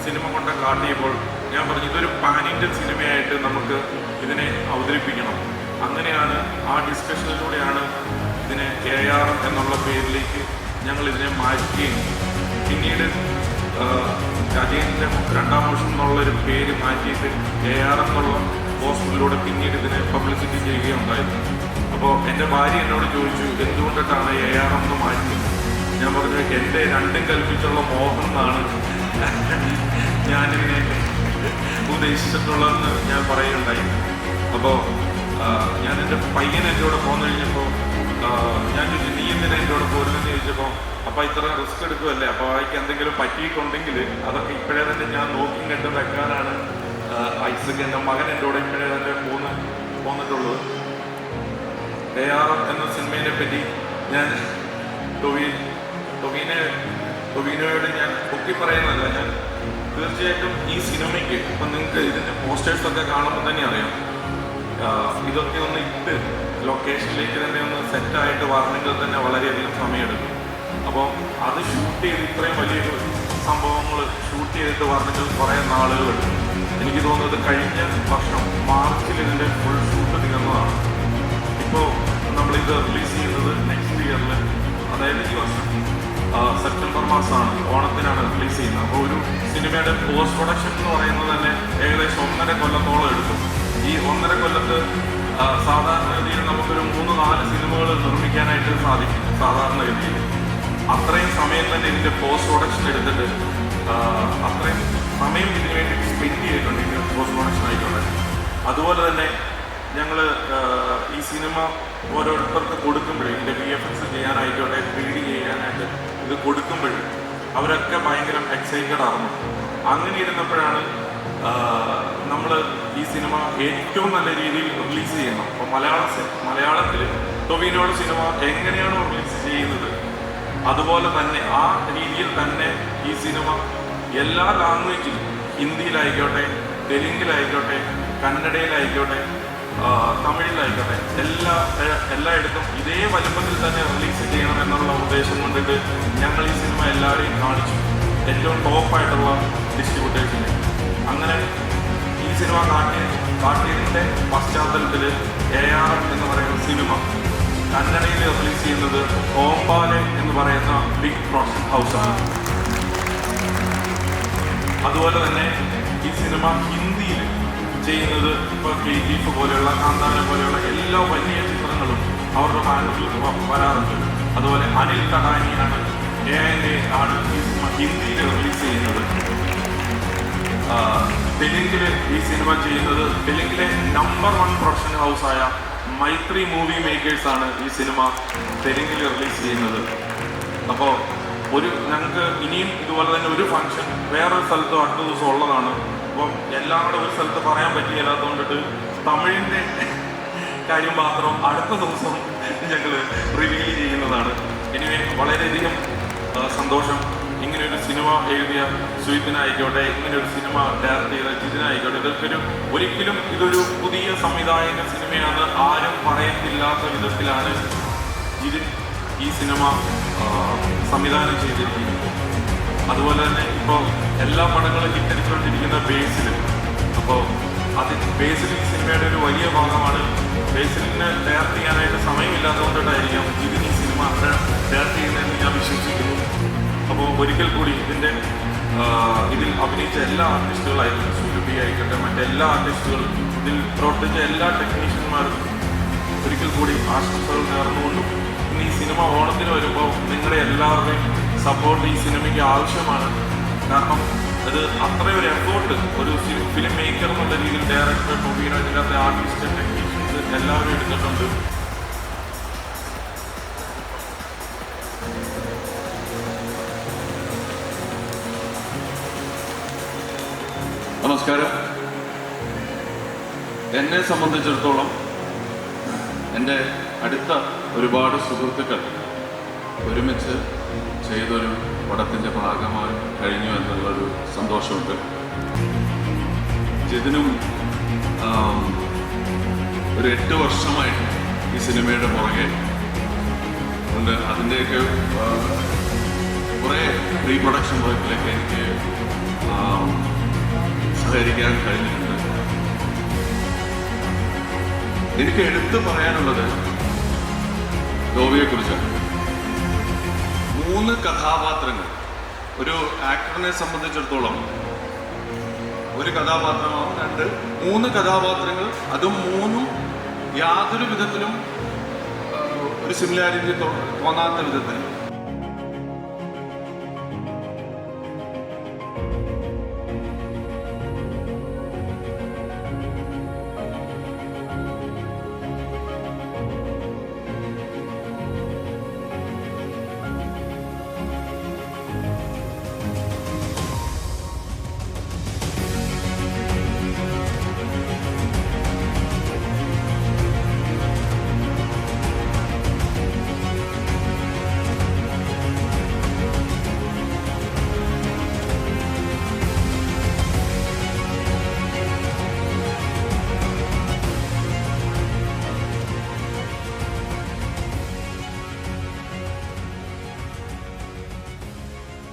സിനിമ കൊണ്ട് കാട്ടിയപ്പോൾ ഞാൻ പറഞ്ഞു ഇതൊരു പാൻ ഇന്ത്യൻ സിനിമയായിട്ട് നമുക്ക് ഇതിനെ അവതരിപ്പിക്കണം. അങ്ങനെയാണ് ആ ഡിസ്കഷനിലൂടെയാണ് ഇതിനെ AR എന്നുള്ള പേരിലേക്ക് ഞങ്ങൾ ഇതിനെ മാറ്റുകയും പിന്നീട് രാജേന്ദ്രൻ്റെ രണ്ടാം വർഷം എന്നുള്ളൊരു പേര് മാറ്റിയിട്ട് AR എന്നുള്ള പോസ്റ്ററിലൂടെ പിന്നീട് ഇതിനെ പബ്ലിസിറ്റി ചെയ്യുകയുണ്ടായിരുന്നു. അപ്പോൾ എൻ്റെ ഭാര്യ എന്നോട് ചോദിച്ചു എന്തുകൊണ്ടിട്ടാണ് AR എന്ന് മാറ്റി. ഞാൻ പറഞ്ഞു എൻ്റെ രണ്ടും കൽപ്പിച്ചുള്ള മോഹം എന്നാണ് ഞാനിതിനെ ഉദ്ദേശിച്ചിട്ടുള്ളതെന്ന് ഞാൻ പറയുകയുണ്ടായി. അപ്പോൾ ഞാൻ എൻ്റെ പയ്യൻ എൻ്റെ കൂടെ പോന്നു കഴിഞ്ഞപ്പോൾ ഞാൻ ചോദിച്ചു നീ എന്തിനാ എൻ്റെ കൂടെ പോരുന്നെന്ന് ചോദിച്ചപ്പോൾ അപ്പോൾ ഇത്ര റിസ്ക് എടുക്കുമല്ലേ, അപ്പോൾ അയക്ക് എന്തെങ്കിലും പറ്റിയിട്ടുണ്ടെങ്കിൽ അതൊക്കെ ഇപ്പോഴേ തന്നെ ഞാൻ നോക്കി കണ്ട് വെക്കാനാണ് ഐസക് എൻ്റെ മകൻ എൻ്റെ കൂടെ ഇപ്പോഴേ തന്നെ പോന്നിട്ടുള്ളത്. AR എന്ന സിനിമയെ പറ്റി ഞാൻ ടൊവിനോയോട് ഞാൻ പൊക്കി പറയുന്നതല്ല, ഞാൻ തീർച്ചയായിട്ടും ഈ സിനിമയ്ക്ക് ഇപ്പം നിങ്ങൾക്ക് ഇതിൻ്റെ പോസ്റ്റേഴ്സൊക്കെ കാണുമ്പോൾ തന്നെ അറിയാം, ഇതൊക്കെ ഒന്ന് ഇട്ട് ലൊക്കേഷനിലേക്ക് തന്നെ ഒന്ന് സെറ്റായിട്ട് വരണമെങ്കിൽ തന്നെ വളരെയധികം സമയമെടുക്കും. അപ്പോൾ അത് ഷൂട്ട് ചെയ്ത് ഇത്രയും വലിയൊരു സംഭവങ്ങൾ ഷൂട്ട് ചെയ്തിട്ട് വരണമെങ്കിൽ കുറേ നാളുകളെടുക്കും. എനിക്ക് തോന്നുന്നത് കഴിഞ്ഞ വർഷം മാർച്ചിൽ ഇതിൻ്റെ ഫുൾ ഷൂട്ട് തീർന്നതാണ്. ഇപ്പോൾ നമ്മളിത് റിലീസ് ചെയ്യുന്നത് നെക്സ്റ്റ് ഇയറിൽ, അതായത് ഈ വർഷം സെപ്റ്റംബർ മാസമാണ്, ഓണത്തിനാണ് റിലീസ് ചെയ്യുന്നത്. അപ്പോൾ ഒരു സിനിമയുടെ പോസ്റ്റ് പ്രൊഡക്ഷൻ എന്ന് പറയുന്നത് തന്നെ ഏകദേശം 1.5 കൊല്ലത്തോളം എടുക്കും. ഈ 1.5 കൊല്ലത്ത് സാധാരണഗതിയിൽ നമുക്കൊരു 3-4 സിനിമകൾ നിർമ്മിക്കാനായിട്ട് സാധിക്കും. സാധാരണഗതിയിൽ അത്രയും സമയം തന്നെ ഇതിൻ്റെ പോസ്റ്റ് പ്രൊഡക്ഷൻ എടുത്തിട്ട് അത്രയും സമയം ഇതിനു വേണ്ടി സ്പെൻഡ് ചെയ്തിട്ടുണ്ട് ഇതിൻ്റെ പോസ്റ്റ് പ്രൊഡക്ഷൻ ആയിക്കോട്ടെ. അതുപോലെ തന്നെ ഞങ്ങൾ ഈ സിനിമ ഓരോരുത്തർക്ക് കൊടുക്കുമ്പോഴേ ഇതിൻ്റെ VFX ചെയ്യാനായിക്കോട്ടെ 3D ചെയ്യാനായിട്ട് ഇത് കൊടുക്കുമ്പോഴും അവരൊക്കെ ഭയങ്കര എക്സൈറ്റഡ് ആയിരുന്നു. അങ്ങനെ ഇരുന്നപ്പോഴാണ് നമ്മൾ ഈ സിനിമ ഏറ്റവും നല്ല രീതിയിൽ റിലീസ് ചെയ്യണം. അപ്പോൾ മലയാളത്തിൽ ടൊവിനോയുടെ സിനിമ എങ്ങനെയാണോ റിലീസ് ചെയ്യുന്നത് അതുപോലെ തന്നെ ആ രീതിയിൽ തന്നെ ഈ സിനിമ എല്ലാ ലാംഗ്വേജിലും, ഹിന്ദിയിലായിക്കോട്ടെ, തെലുങ്കിലായിക്കോട്ടെ, കന്നഡയിലായിക്കോട്ടെ, തമിഴിലായിക്കോട്ടെ, എല്ലായിടത്തും ഇതേ വലുപ്പത്തിൽ തന്നെ റിലീസ് ചെയ്യണം എന്നുള്ള ഉദ്ദേശം കൊണ്ടിട്ട് ഞങ്ങൾ ഈ സിനിമ എല്ലാവരെയും കാണിച്ചു, ഏറ്റവും ടോപ്പായിട്ടുള്ള ഡിസ്ട്രിബ്യൂട്ടേഴ്സിന്. അങ്ങനെ ഈ സിനിമ കാട്ടിയതിൻ്റെ പശ്ചാത്തലത്തിൽ AR എന്ന് പറയുന്ന സിനിമ കന്നഡയിൽ റിലീസ് ചെയ്യുന്നത് ഓംബാലെ എന്ന് പറയുന്ന ബിഗ് പ്രൊഡക്ഷൻ ഹൗസാണ്. അതുപോലെ തന്നെ ഈ സിനിമ ഹിന്ദിയിൽ ചെയ്യുന്നത് ഇപ്പോൾ KGF പോലെയുള്ള, കാന്താര പോലെയുള്ള എല്ലാ വലിയ ചിത്രങ്ങളും അവരുടെ ബാനറിൽ വരാറുണ്ട്. അതുപോലെ അനിൽ കടാനിയാണ് ആണ് ഈ സിനിമ ഹിന്ദിയിൽ റിലീസ് ചെയ്യുന്നത്. തെലുങ്കിൽ ഈ സിനിമ ചെയ്യുന്നത് തെലുങ്കിലെ നമ്പർ 1 പ്രൊഡക്ഷൻ ഹൗസായ മൈത്രി മൂവി മേക്കേഴ്സാണ് ഈ സിനിമ തെലുങ്കിൽ റിലീസ് ചെയ്യുന്നത്. അപ്പോൾ ഞങ്ങൾക്ക് ഇനിയും ഇതുപോലെ തന്നെ ഒരു ഫംഗ്ഷൻ വേറൊരു സ്ഥലത്തും അടുത്ത ദിവസം ഉള്ളതാണ്. അപ്പം എല്ലാം കൂടെ ഒരു സ്ഥലത്ത് പറയാൻ പറ്റിയില്ലാത്തതുകൊണ്ടിട്ട് തമിഴിൻ്റെ കാര്യം മാത്രം അടുത്ത ദിവസം ഞങ്ങൾ റിവീൽ ചെയ്യുന്നതാണ്. എനിവേ വളരെയധികം സന്തോഷം. ഇങ്ങനെയൊരു സിനിമ എഴുതിയ സുജിത്തിനായിക്കോട്ടെ, ഇങ്ങനെയൊരു സിനിമ ഡയറക്റ്റ് ചെയ്ത ജിതിനായിക്കോട്ടെ, ഒരിക്കലും ഇതൊരു പുതിയ സംവിധായക സിനിമയാണ് ആരും പറയത്തില്ലാത്ത വിധത്തിലാണ് ജിതിൻ ഈ സിനിമ സംവിധാനം ചെയ്തിരിക്കുന്നത്. അതുപോലെ തന്നെ ഇപ്പോൾ എല്ലാ പടങ്ങളും ഹിറ്റടിച്ചുകൊണ്ടിരിക്കുന്ന ബേസിൽ, അപ്പോൾ ബേസിൽ ഈ സിനിമയുടെ ഒരു വലിയ ഭാഗമാണ്. ബേസിലിന് ഡയറക്റ്റ് ചെയ്യാനായിട്ട് സമയമില്ലാത്തതുകൊണ്ടിട്ടായിരിക്കാം ജിതിൻ ഈ സിനിമ ഡയറക്റ്റ് ചെയ്യുന്നതെന്ന് ഞാൻ വിശ്വസിക്കുന്നു. അപ്പോൾ ഒരിക്കൽ കൂടി ഇതിൽ അഭിനയിച്ച എല്ലാ ആർട്ടിസ്റ്റുകളായിരുന്നു, സുരഭി ആയിക്കോട്ടെ, മറ്റെല്ലാ ആർട്ടിസ്റ്റുകളും, ഇതിൽ പ്രവർത്തിച്ച എല്ലാ ടെക്നീഷ്യന്മാർക്കും ഒരിക്കൽ കൂടി ആശംസകൾ നേർന്നുകൊണ്ടും ഇനി ഈ സിനിമ ഓണത്തിന് വരുമ്പോൾ നിങ്ങളുടെ എല്ലാവരുടെയും സപ്പോർട്ട് ഈ സിനിമയ്ക്ക് ആവശ്യമാണ്. കാരണം അത് അത്രയൊരു എഫേർട്ട് ഒരു ഫിലിം മേക്കർ എന്നുള്ള രീതിയിൽ ഡയറക്ടർ, ടൊവിനോ, ഇതിനകത്തെ ആർട്ടിസ്റ്റ്, ടെക്നീഷ്യൻസ് എല്ലാവരും എടുത്തിട്ടുണ്ട്. നമസ്കാരം. എന്നെ സംബന്ധിച്ചിടത്തോളം എൻ്റെ അടുത്ത ഒരുപാട് സുഹൃത്തുക്കൾ ഒരുമിച്ച് ചെയ്തൊരു പടത്തിൻ്റെ ഭാഗമായി കഴിഞ്ഞു എന്നുള്ളൊരു സന്തോഷമുണ്ട്. ജിതിനും ഒരു 8 വർഷമായിട്ട് ഈ സിനിമയുടെ പുറകെ ഉണ്ട്. അതിൻ്റെയൊക്കെ കുറേ പ്രീ പ്രൊഡക്ഷൻ വർക്കിലൊക്കെ എനിക്ക് സഹകരിക്കാൻ കഴിഞ്ഞിട്ടുണ്ട്. എനിക്ക് എടുത്തു പറയാനുള്ളത് ഗോപിയെക്കുറിച്ചാണ്. 3 കഥാപാത്രങ്ങൾ ഒരു ആക്ടറിനെ സംബന്ധിച്ചിടത്തോളം ഒരു കഥാപാത്രമാവും 3 കഥാപാത്രങ്ങൾ, അതും 3 യാതൊരു വിധത്തിലും ഒരു സിമിലാരിറ്റി തോന്നാത്ത വിധത്തിൽ